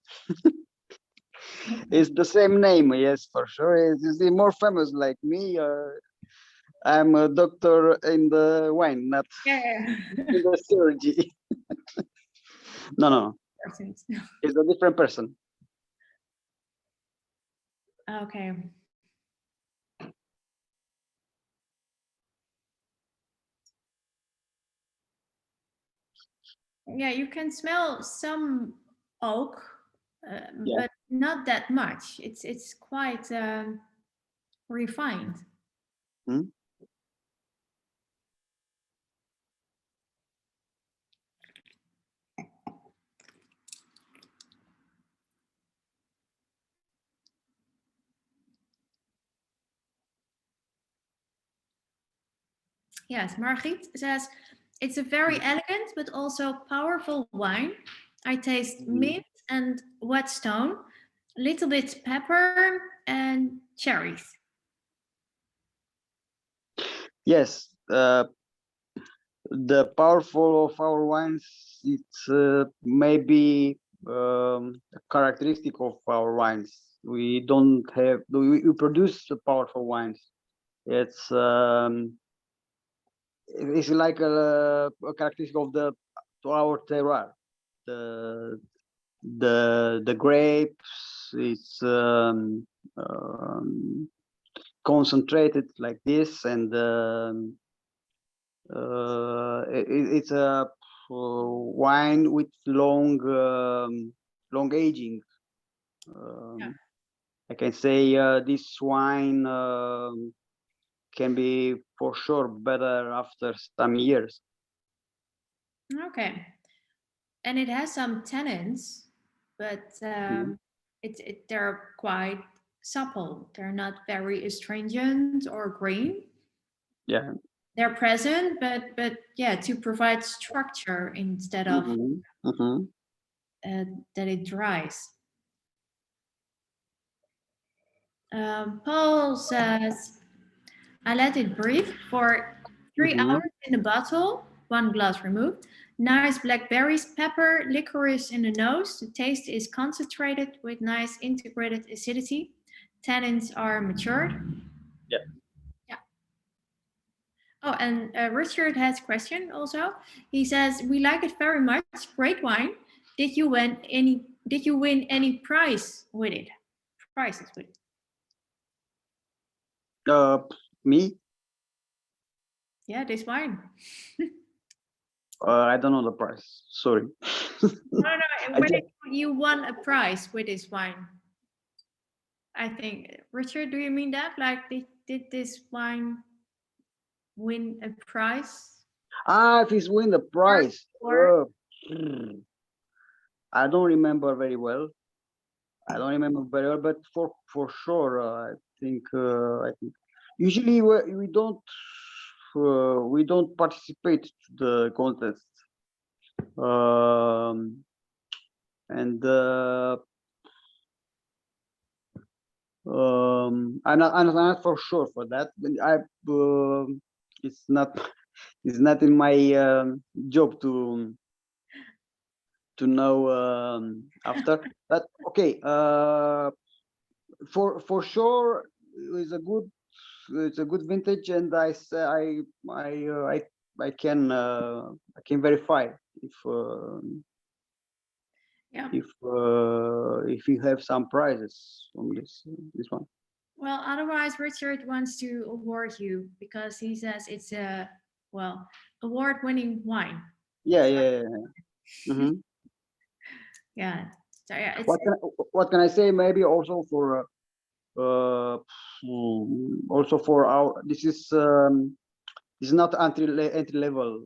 [SPEAKER 1] It's the same name, yes, for sure. It's more famous like me. I'm a doctor in the wine, not
[SPEAKER 2] Yeah.
[SPEAKER 1] in the surgery. No. It's a different person.
[SPEAKER 2] Okay. Yeah, you can smell some oak,
[SPEAKER 1] Yeah.
[SPEAKER 2] but not that much. It's quite refined.
[SPEAKER 1] Hmm?
[SPEAKER 2] Yes, Margriet says, it's a very elegant but also powerful wine. I taste mint and whetstone, a little bit pepper and cherries.
[SPEAKER 1] Yes, the powerful of our wines, it's maybe a characteristic of our wines. We don't have, we produce powerful wines. It's like a characteristic of to our terroir. The grapes, it's concentrated like this, and it's a wine with long aging.
[SPEAKER 2] Yeah.
[SPEAKER 1] I can say this wine can be for sure better after some years.
[SPEAKER 2] Okay. And it has some tannins, but they're quite supple. They're not very astringent or green.
[SPEAKER 1] Yeah.
[SPEAKER 2] They're present, but yeah, to provide structure instead of that it dries. Paul says, I let it breathe for 3 hours in the bottle, 1 glass removed. Nice blackberries, pepper, licorice in the nose. The taste is concentrated with nice integrated acidity. Tannins are matured.
[SPEAKER 1] Yeah.
[SPEAKER 2] Yeah. Oh, and Richard has a question also. He says, we like it very much. Great wine. Did you win any prize with it? Prizes with it?
[SPEAKER 1] Me?
[SPEAKER 2] Yeah, this wine.
[SPEAKER 1] I don't know the price. Sorry.
[SPEAKER 2] No.
[SPEAKER 1] I
[SPEAKER 2] When
[SPEAKER 1] just,
[SPEAKER 2] you won a prize with this wine, I think. Richard, do you mean that? Like, did this wine win a prize?
[SPEAKER 1] if he's win the prize.
[SPEAKER 2] Or
[SPEAKER 1] I don't remember very well. But for sure, I think Usually we don't participate to the contest, and I'm not for sure for that. It's not it's not in my job to know after. But okay, for sure it's a good vintage, and I can verify if
[SPEAKER 2] Yeah.
[SPEAKER 1] if you have some prizes on this one.
[SPEAKER 2] Well, otherwise Richard wants to award you because he says it's a award-winning wine.
[SPEAKER 1] Yeah, yeah. Mm-hmm.
[SPEAKER 2] Yeah. So yeah, it's
[SPEAKER 1] What can I say? Maybe also for our this is not entry level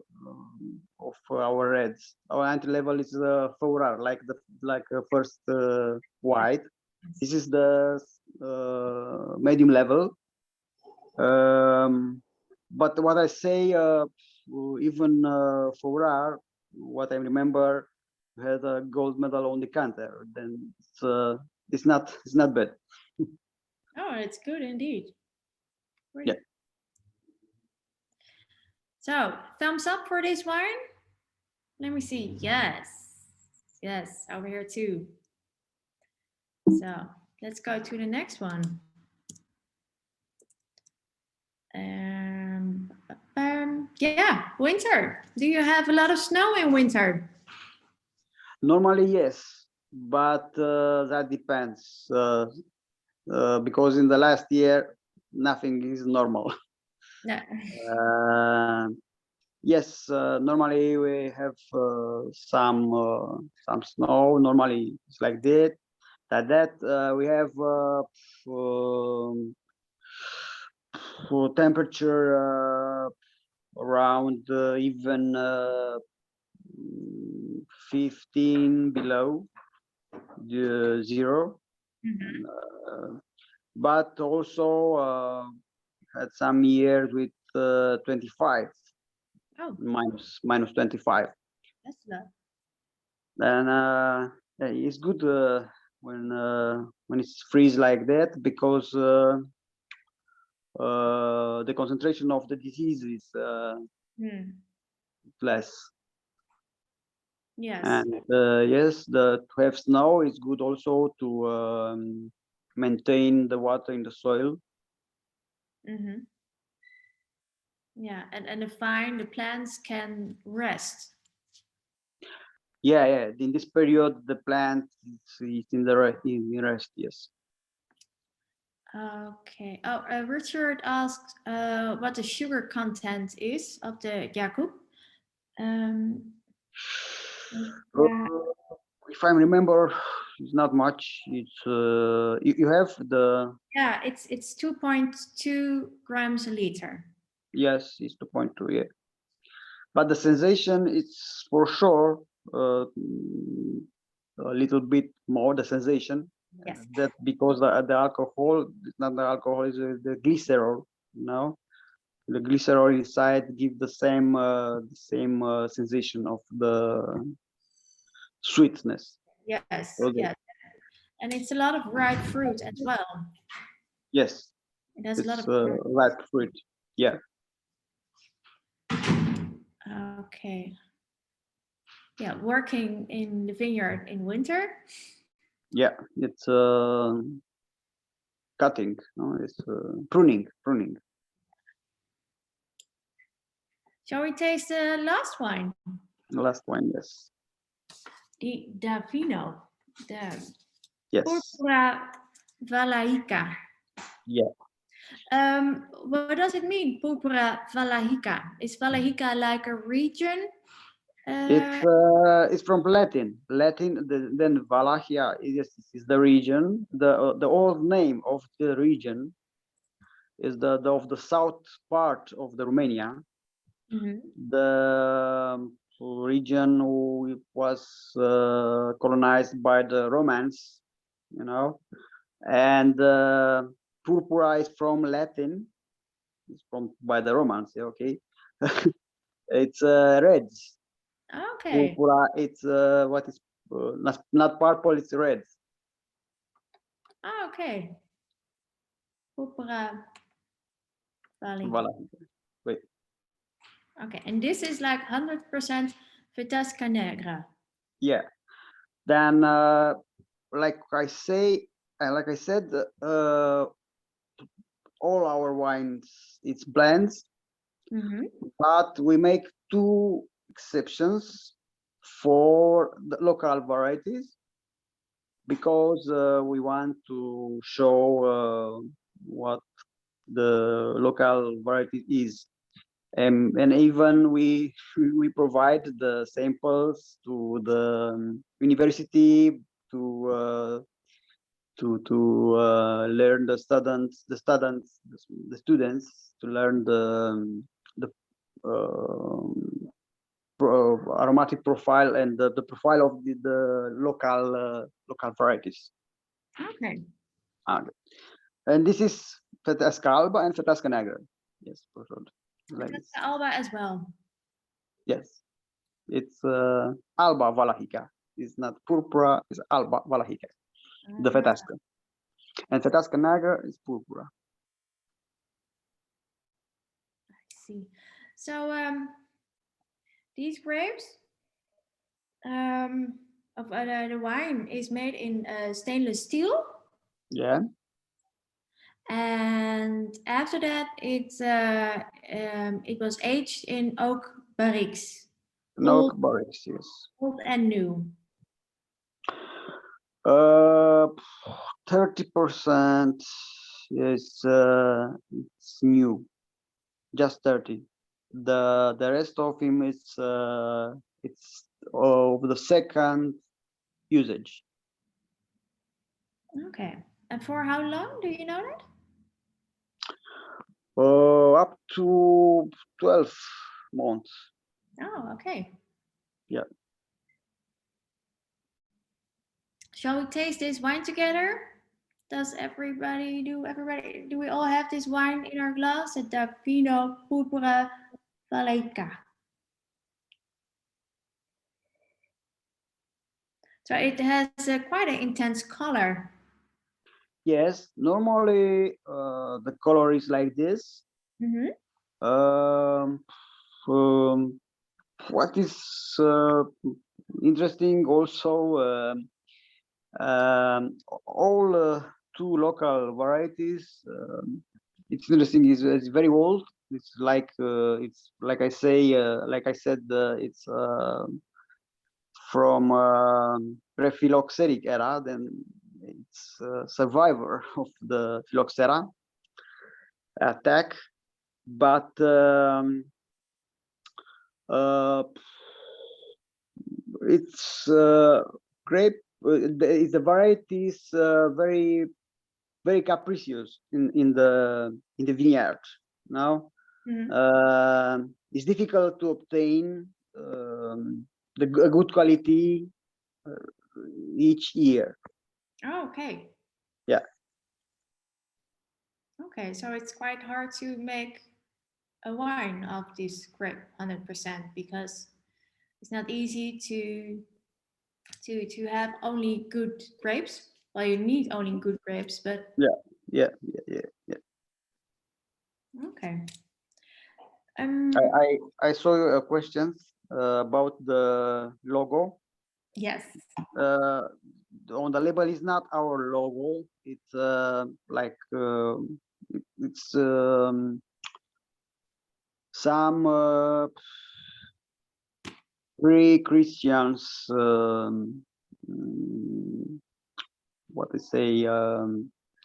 [SPEAKER 1] of our reds. Our entry level is Fourar, like first white. This is the medium level. But what I say, even Fourar, what I remember, had a gold medal on the counter. Then it's not bad.
[SPEAKER 2] oh, it's good indeed. Great.
[SPEAKER 1] Yeah.
[SPEAKER 2] So thumbs up for this wine. Let me see. Yes, over here too. So let's go to the next one. Yeah, winter. Do you have a lot of snow in winter?
[SPEAKER 1] Normally, yes, but that depends because in the last year nothing is normal.
[SPEAKER 2] No.
[SPEAKER 1] Yes, normally we have some snow. Normally it's like that. We have for temperature around even 15 below the zero.
[SPEAKER 2] Mhm.
[SPEAKER 1] But also had some years with 25
[SPEAKER 2] Oh,
[SPEAKER 1] minus 25.
[SPEAKER 2] that's low.
[SPEAKER 1] And it's good when it's freeze like that, because the concentration of the disease is less.
[SPEAKER 2] Yes.
[SPEAKER 1] And yes, to have snow is good also to maintain the water in the soil.
[SPEAKER 2] Yeah, and the plants can rest.
[SPEAKER 1] Yeah. In this period, the plant is in the rest. Yes.
[SPEAKER 2] Okay. Oh, Richard asked what the sugar content is of the Jakub.
[SPEAKER 1] If I remember, it's not much. It's you have the
[SPEAKER 2] Yeah, it's 2.2 grams a liter.
[SPEAKER 1] yes, it's 2.2. Yeah, but the sensation, it's for sure a little bit more the sensation.
[SPEAKER 2] Yes.
[SPEAKER 1] That because the alcohol, not the alcohol, is the glycerol. The glycerol inside give the same sensation of the sweetness.
[SPEAKER 2] Yes.
[SPEAKER 1] Okay.
[SPEAKER 2] Yes. And it's a lot of ripe fruit as well.
[SPEAKER 1] Yes,
[SPEAKER 2] It has a lot
[SPEAKER 1] it's
[SPEAKER 2] of
[SPEAKER 1] ripe fruit. Yeah.
[SPEAKER 2] Okay. Yeah, working in the vineyard in winter.
[SPEAKER 1] Yeah, it's cutting. No, it's pruning.
[SPEAKER 2] Shall we taste the last wine?
[SPEAKER 1] The last one, yes.
[SPEAKER 2] The Davino. The
[SPEAKER 1] Yes.
[SPEAKER 2] Purpura Valahica.
[SPEAKER 1] Yeah.
[SPEAKER 2] What does it mean, Purpura Valahica? Is Valahica like a region?
[SPEAKER 1] It's from Latin. Then Wallachia is the region. The old name of the region is of the south part of the Romania. The region was colonized by the Romans, and purpura is from Latin, It's from by the Romans. Yeah, okay. It's reds.
[SPEAKER 2] Okay.
[SPEAKER 1] Purpura. It's what is not purple. It's red.
[SPEAKER 2] Oh, okay. Purpura Valley.
[SPEAKER 1] Voilà. Wait.
[SPEAKER 2] Okay, and this is like 100% Vitasca Negra.
[SPEAKER 1] Yeah. Then, like I said, all our wines it's blends, but we make two exceptions for the local varieties because we want to show what the local variety is. And even we provide the samples to the university to learn the students to learn the aromatic profile and the profile of the local varieties.
[SPEAKER 2] Okay.
[SPEAKER 1] And this is Vitasca Alba and Vitasca Negra. Yes, like
[SPEAKER 2] Vitasca Alba as well.
[SPEAKER 1] Yes, it's Alba Valahica. It's not Purpura, it's Alba Valahica. The Vitasca. And Vitasca Negra is Purpura.
[SPEAKER 2] I see. So these grapes of the wine is made in stainless steel.
[SPEAKER 1] Yeah.
[SPEAKER 2] And after that, it was aged in oak barriques.
[SPEAKER 1] Oak barriques, yes.
[SPEAKER 2] Old and new.
[SPEAKER 1] 30% is it's new, just 30. The rest of him is it's of the second usage.
[SPEAKER 2] Okay. And for how long? Do you know that?
[SPEAKER 1] Up to 12 months.
[SPEAKER 2] Oh, okay.
[SPEAKER 1] Yeah.
[SPEAKER 2] Shall we taste this wine together? Do we all have this wine in our glass? The Davino Purpura Valleca. So it has quite an intense color.
[SPEAKER 1] Yes, normally the color is like this. What is interesting also, all two local varieties. It's interesting. It's very old. It's like I said, it's from pre-phylloxeric era. Then it's a survivor of the phylloxera attack, but it's grape. The variety is very capricious in the vineyard. Now it's difficult to obtain a good quality each year.
[SPEAKER 2] Oh, okay.
[SPEAKER 1] Yeah.
[SPEAKER 2] Okay, so it's quite hard to make a wine of this grape 100% because it's not easy to have only good grapes. Well, you need only good grapes, but
[SPEAKER 1] yeah.
[SPEAKER 2] okay.
[SPEAKER 1] I saw a question about the logo.
[SPEAKER 2] Yes.
[SPEAKER 1] On the label is not our logo. It's like it's some pre-Christians what they say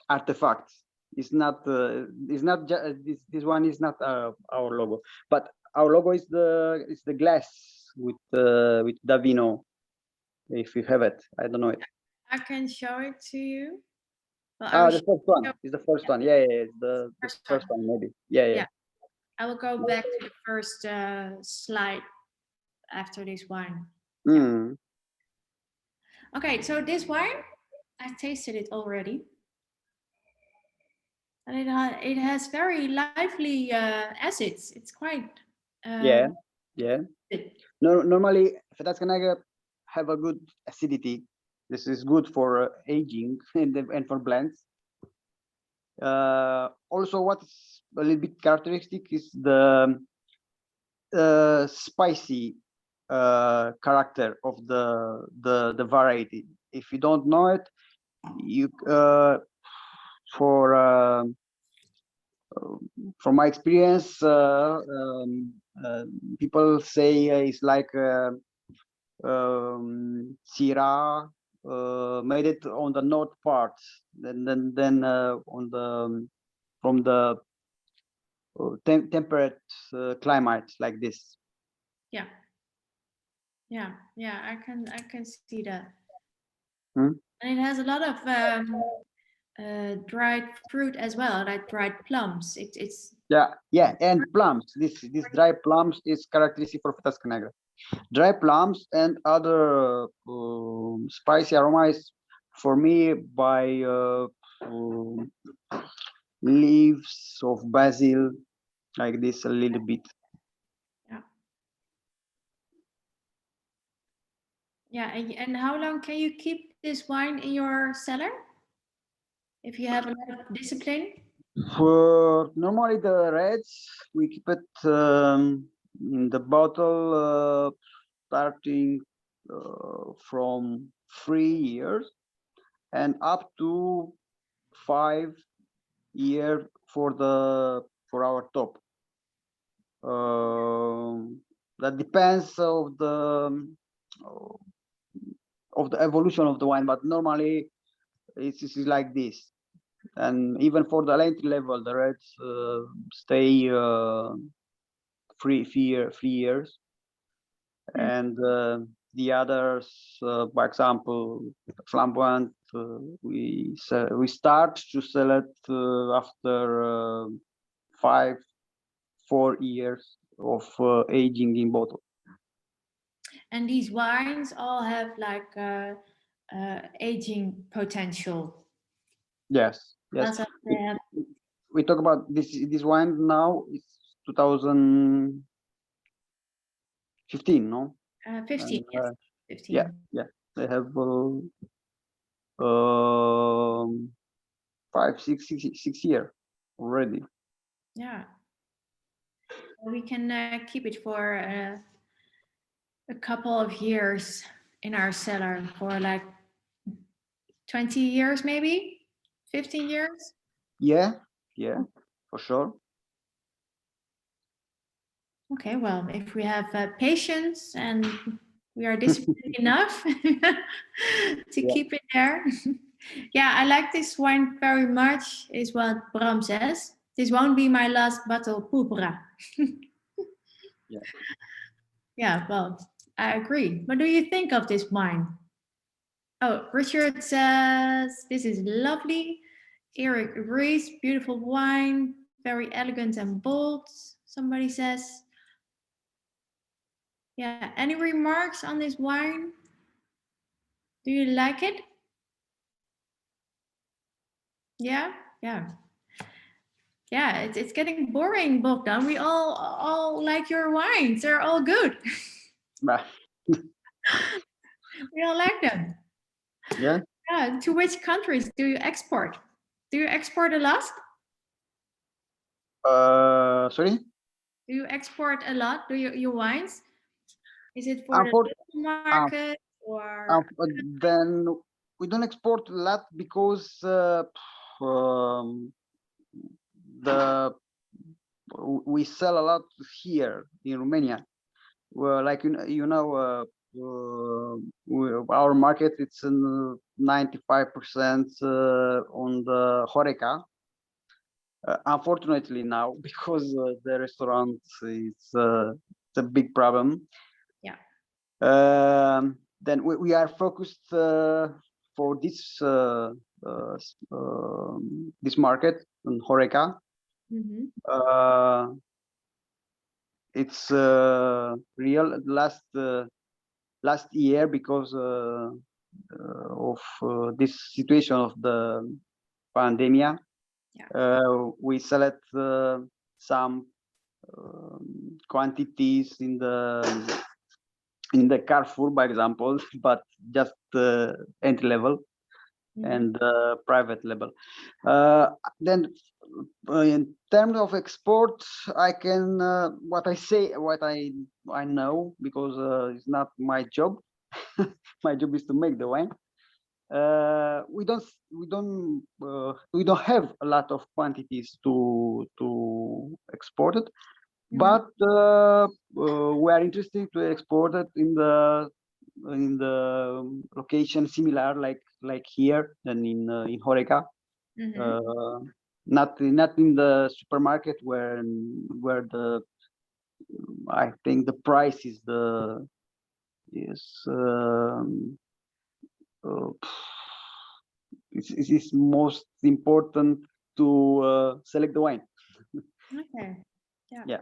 [SPEAKER 1] artifacts. It's not this one is not our logo, but our logo is the glass with Davino. If you have it, I don't know it.
[SPEAKER 2] I can show it to you. Well,
[SPEAKER 1] The first one is the first one. Yeah, it's the first one maybe. Yeah.
[SPEAKER 2] I will go back to the first slide after this wine. Okay, so this wine, I tasted it already. And it has very lively acids. It's quite
[SPEAKER 1] Yeah.
[SPEAKER 2] good.
[SPEAKER 1] No, normally Fetatskanega have a good acidity. This is good for aging and for blends. Also, what's a little bit characteristic is the spicy character of the variety. If you don't know it, you from my experience, people say it's like Syrah made it on the north part, then on the from the temperate climate like this.
[SPEAKER 2] Yeah. I can see that.
[SPEAKER 1] Hmm?
[SPEAKER 2] And it has a lot of dried fruit as well, like dried plums. It's
[SPEAKER 1] Yeah, and plums. This dry plums is characteristic for Fetatskanega. Dry plums and other spicy aromas for me by leaves of basil, like this a little bit.
[SPEAKER 2] Yeah, and how long can you keep this wine in your cellar if you have a lot of discipline?
[SPEAKER 1] For normally the reds, we keep it in the bottle starting from 3 years and up to 5 years for our top. That depends of the evolution of the wine, but normally it's like this. And even for the entry level, the reds stay 3 years, and the others, for example, flamboyant, we start to sell it after 4 years of aging in bottle.
[SPEAKER 2] And these wines all have like aging potential.
[SPEAKER 1] Yes.
[SPEAKER 2] That's what they have.
[SPEAKER 1] We talk about this wine now. It's 2015, no?
[SPEAKER 2] 15,
[SPEAKER 1] And,
[SPEAKER 2] yes. 15.
[SPEAKER 1] Yeah. They have 5, 6 years already.
[SPEAKER 2] Yeah. We can keep it for a couple of years in our cellar for like 20 years, maybe 15 years.
[SPEAKER 1] Yeah, for sure.
[SPEAKER 2] Okay, well, if we have patience and we are disciplined enough to keep it there. Yeah, I like this wine very much, is what Bram says. This won't be my last bottle proeverij. Yeah, well, I agree. What do you think of this wine? Oh, Richard says, this is lovely. Eric agrees, beautiful wine, very elegant and bold, somebody says. Yeah, any remarks on this wine? Do you like it? Yeah. It's getting boring, Bogdan. We all like your wines. They're all good. We all like them.
[SPEAKER 1] Yeah.
[SPEAKER 2] Yeah. To which countries do you export? Do you export a lot?
[SPEAKER 1] Sorry.
[SPEAKER 2] Do you export a lot? Do your wines? Is it for the local market or?
[SPEAKER 1] Then we don't export a lot because we sell a lot here in Romania. Well, like our market, it's 95% on the Horeca. Unfortunately now, because the restaurant it's a big problem.
[SPEAKER 2] Yeah.
[SPEAKER 1] Then we are focused for this this market on Horeca. It's real last year because of this situation of the pandemic. We select some quantities in the Carrefour, by example, but just entry level and private level. Then in terms of export, I can what I know, because it's not my job. My job is to make the wine. We don't have a lot of quantities to export it, but we are interested to export it in the location similar like here and in Horeca. Not in the supermarket where the I think the price is is most important to select the wine.
[SPEAKER 2] Okay. Yeah.
[SPEAKER 1] Yeah.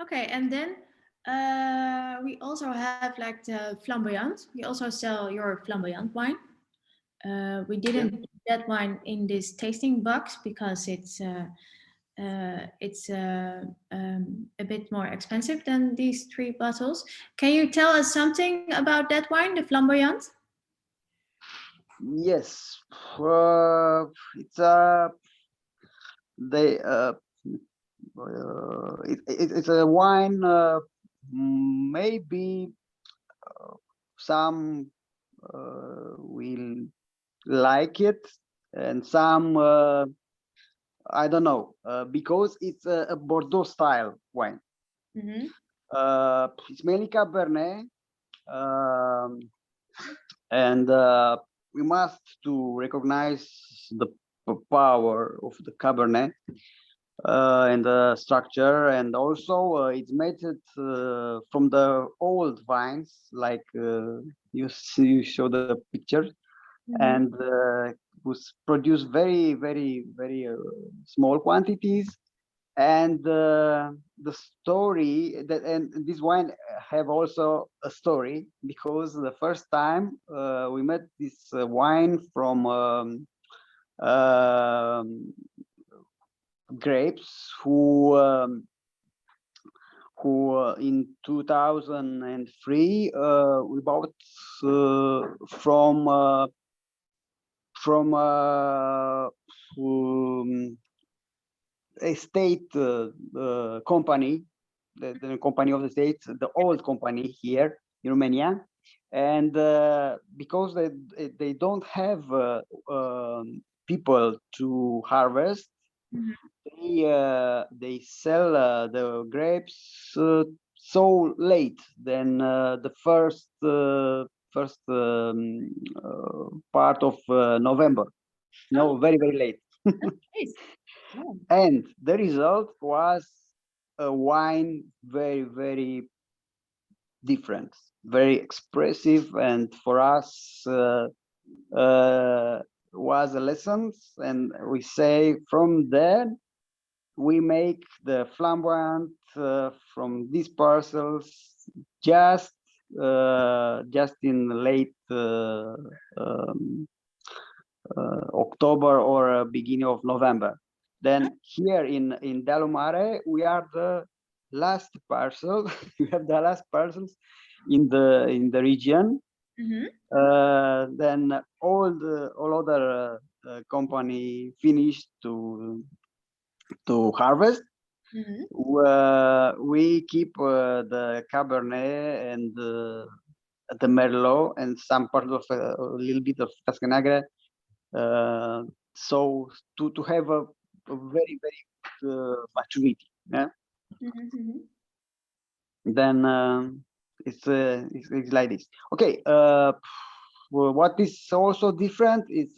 [SPEAKER 2] Okay, and then we also have like the flamboyant. We also sell your flamboyant wine. We didn't do that wine in this tasting box because it's a bit more expensive than these 3 bottles. Can you tell us something about that wine, the flamboyant?
[SPEAKER 1] Yes, it's it's a wine. Maybe some will like it, and some I don't know, because it's a Bordeaux style wine. It's mainly Cabernet, and we must to recognize the power of the Cabernet and the structure, and also it's made from the old vines, like you show the picture, and was produced very small quantities. And the story that, and this wine have also a story, because the first time we met this wine from grapes who in 2003 we bought from a state company, the company of the state, the old company here in Romania, and because they don't have people to harvest, they sell the grapes so late than the first part of November. No, very late. And the result was a wine very different, very expressive, and for us was a lesson. And we say from there we make the flamboyant from these parcels just in late October or beginning of November. Then here in Dalumare, we are the last parcel. We have the last parcels in the region. Then all other company finished to harvest. We keep the Cabernet and the Merlot and some part of a little bit of Cascanagra. So to have a very maturity. Yeah. Then it's like this. Okay. What is also different is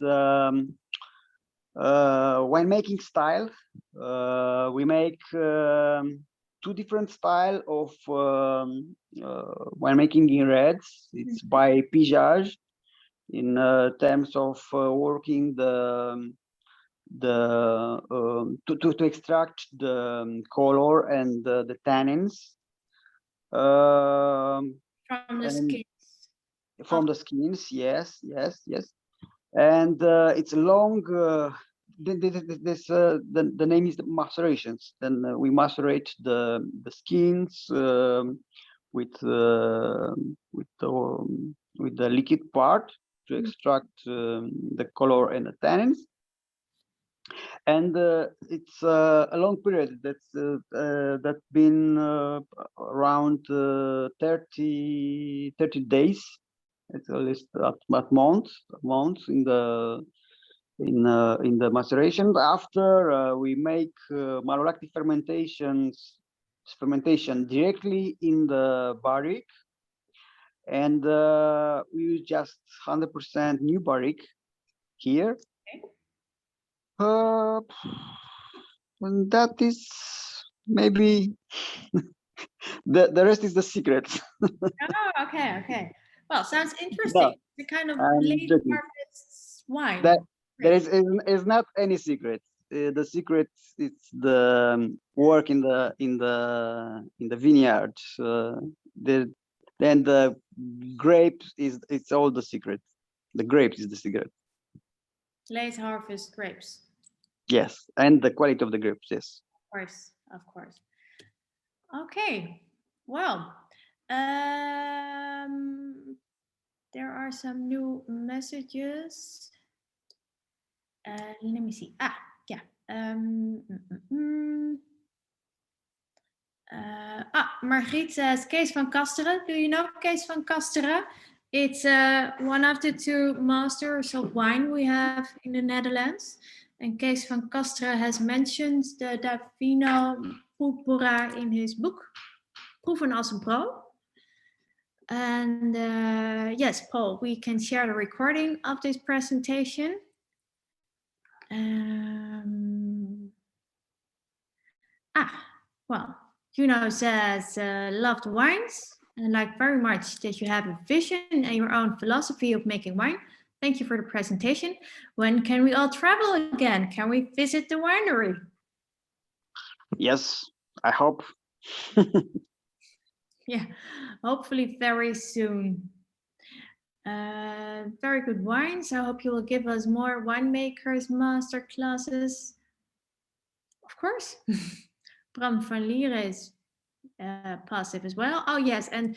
[SPEAKER 1] winemaking style. We make 2 different style of winemaking in reds. It's by pigeage, in terms of working to extract the color and the tannins
[SPEAKER 2] from the skins.
[SPEAKER 1] From the skins, yes. and it's long. The name is the macerations. Then we macerate the skins with the liquid part to extract the color and the tannins. And it's a long period. That's been around 30 days, at least at months in the maceration. After we make malolactic fermentation directly in the barrique, and we use just 100% new barrique here. And that is maybe the rest is the secret.
[SPEAKER 2] Oh, okay. Well, sounds interesting. The kind of late harvest wine.
[SPEAKER 1] There is not any secret. The secret is the work in the vineyard. Then the grapes it's all the secret. The grapes is the secret.
[SPEAKER 2] Late harvest grapes.
[SPEAKER 1] Yes, and the quality of the grapes. Yes.
[SPEAKER 2] Of course. Okay. Well, there are some new messages. Let me see. Yeah. Margriet says Kees van Kasteren. Do you know Kees van Kasteren? It's one of the two masters of wine we have in the Netherlands. And Kees van Kasteren has mentioned the Davino proeverij in his book, Proeven als een Pro. And yes, Paul, we can share the recording of this presentation. Well, Juno says, loved wines and like very much that you have a vision and your own philosophy of making wine. Thank you for the presentation. When can we all travel again? Can we visit the winery?
[SPEAKER 1] Yes, I hope.
[SPEAKER 2] Yeah, hopefully very soon. Very good wines. I hope you will give us more winemakers master classes. Of course. Bram van Lieren is positive as well. Oh yes, and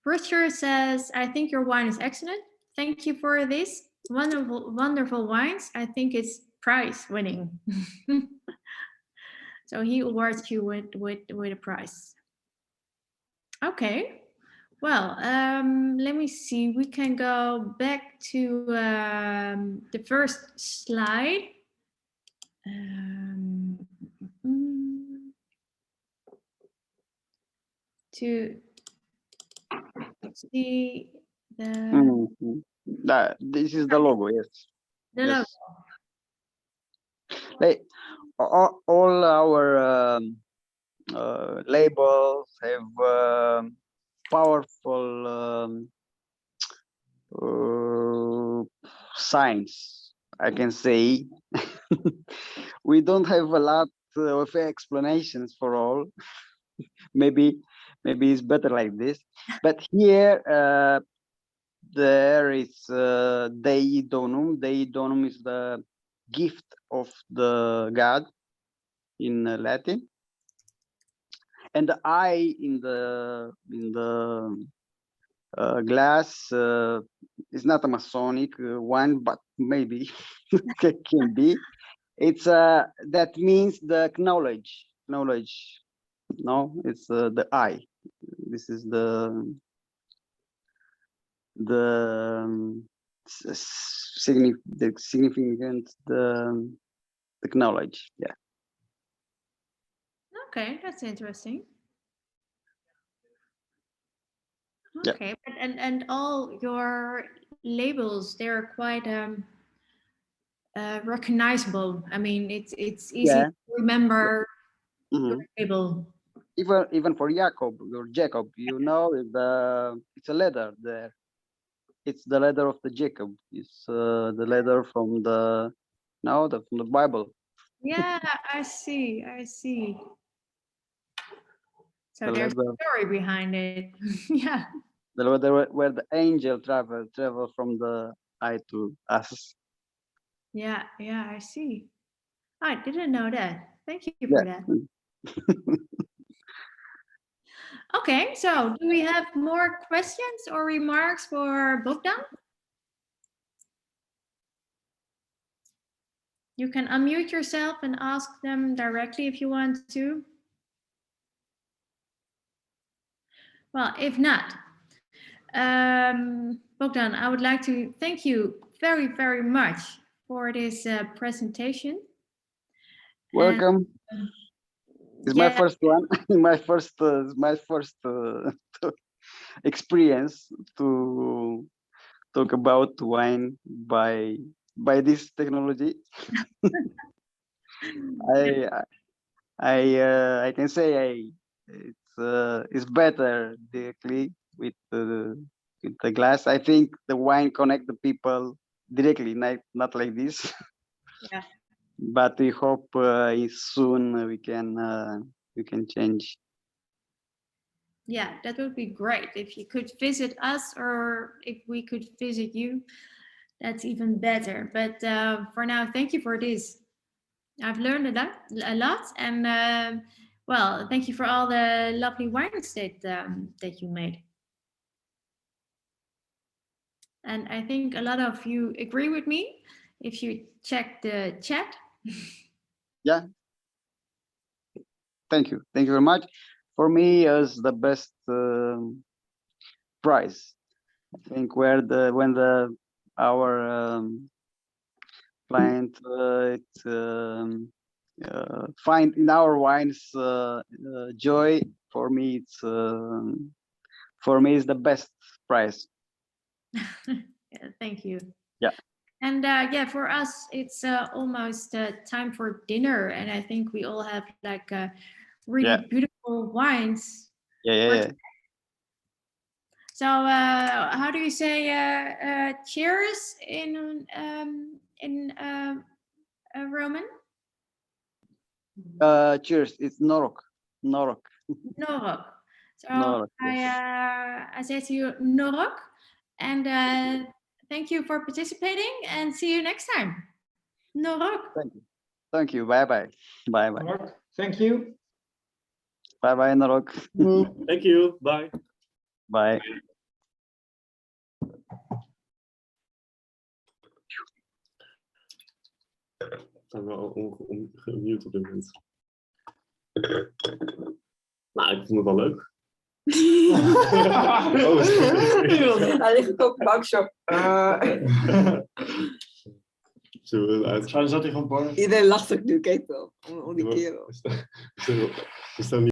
[SPEAKER 2] Richard says, I think your wine is excellent. Thank you for this. Wonderful wines. I think it's prize winning. So he awards you with a prize. Okay. Well, let me see. We can go back to the first slide. To see the...
[SPEAKER 1] This is the logo, yes.
[SPEAKER 2] The logo.
[SPEAKER 1] Like, all our labels have powerful signs, I can say. We don't have a lot of explanations for all. Maybe it's better like this. But here there is Dei Donum. Dei Donum is the gift of the God in Latin, and the eye in the glass is not a Masonic one, but maybe it can be. It's that means the knowledge. No, it's the eye. This is the significant the knowledge. Yeah.
[SPEAKER 2] Okay, that's interesting. Okay, yeah. And all your labels, they're quite recognizable. I mean, it's easy to remember your label.
[SPEAKER 1] Even for Jacob, you know, it's a letter there. It's the letter of the Jacob. It's the letter from the from the Bible.
[SPEAKER 2] Yeah, I see. So there's a story behind it. Yeah.
[SPEAKER 1] The letter where the angel travel from the eye to us.
[SPEAKER 2] Yeah, I see. I didn't know that. Thank you for that. Okay, so do we have more questions or remarks for Bogdan? You can unmute yourself and ask them directly if you want to. Well, if not, Bogdan, I would like to thank you very, very much for this presentation.
[SPEAKER 1] Welcome.
[SPEAKER 2] And,
[SPEAKER 1] it's my first one, my first experience to talk about wine by this technology. I can say it's better directly with the glass. I think the wine connect the people directly, not like this.
[SPEAKER 2] Yeah.
[SPEAKER 1] But we hope soon we can change.
[SPEAKER 2] Yeah, that would be great if you could visit us, or if we could visit you. That's even better. But for now, thank you for this. I've learned a lot, and well, thank you for all the lovely wines that you made. And I think a lot of you agree with me if you check the chat.
[SPEAKER 1] Yeah. Thank you very much. For me, is the best price. I think when our client find in our wines joy. For me, it's the best price.
[SPEAKER 2] Yeah, thank you.
[SPEAKER 1] Yeah.
[SPEAKER 2] And yeah, for us, it's almost time for dinner, and I think we all have like really beautiful wines.
[SPEAKER 1] Yeah.
[SPEAKER 2] So how do you say cheers in Roman?
[SPEAKER 1] Cheers. It's Norok.
[SPEAKER 2] Norok. So
[SPEAKER 1] Norok, yes.
[SPEAKER 2] I say to you, Norok, and thank you for participating, and see you next time. Norok.
[SPEAKER 1] Thank you. Bye.
[SPEAKER 3] Norok, thank you.
[SPEAKER 1] Bye, Norok.
[SPEAKER 4] Thank you. Bye.
[SPEAKER 1] Bye.
[SPEAKER 4] Ik ben wel gemute op dit moment. Nou, ik vond het wel leuk.
[SPEAKER 5] Hij ligt ook op de bank zo.
[SPEAKER 4] Zullen we eruit?
[SPEAKER 3] Zat hij gewoon bar?
[SPEAKER 5] Iedereen lacht ook nu, kijk wel. Om die kerel.
[SPEAKER 4] We staan niet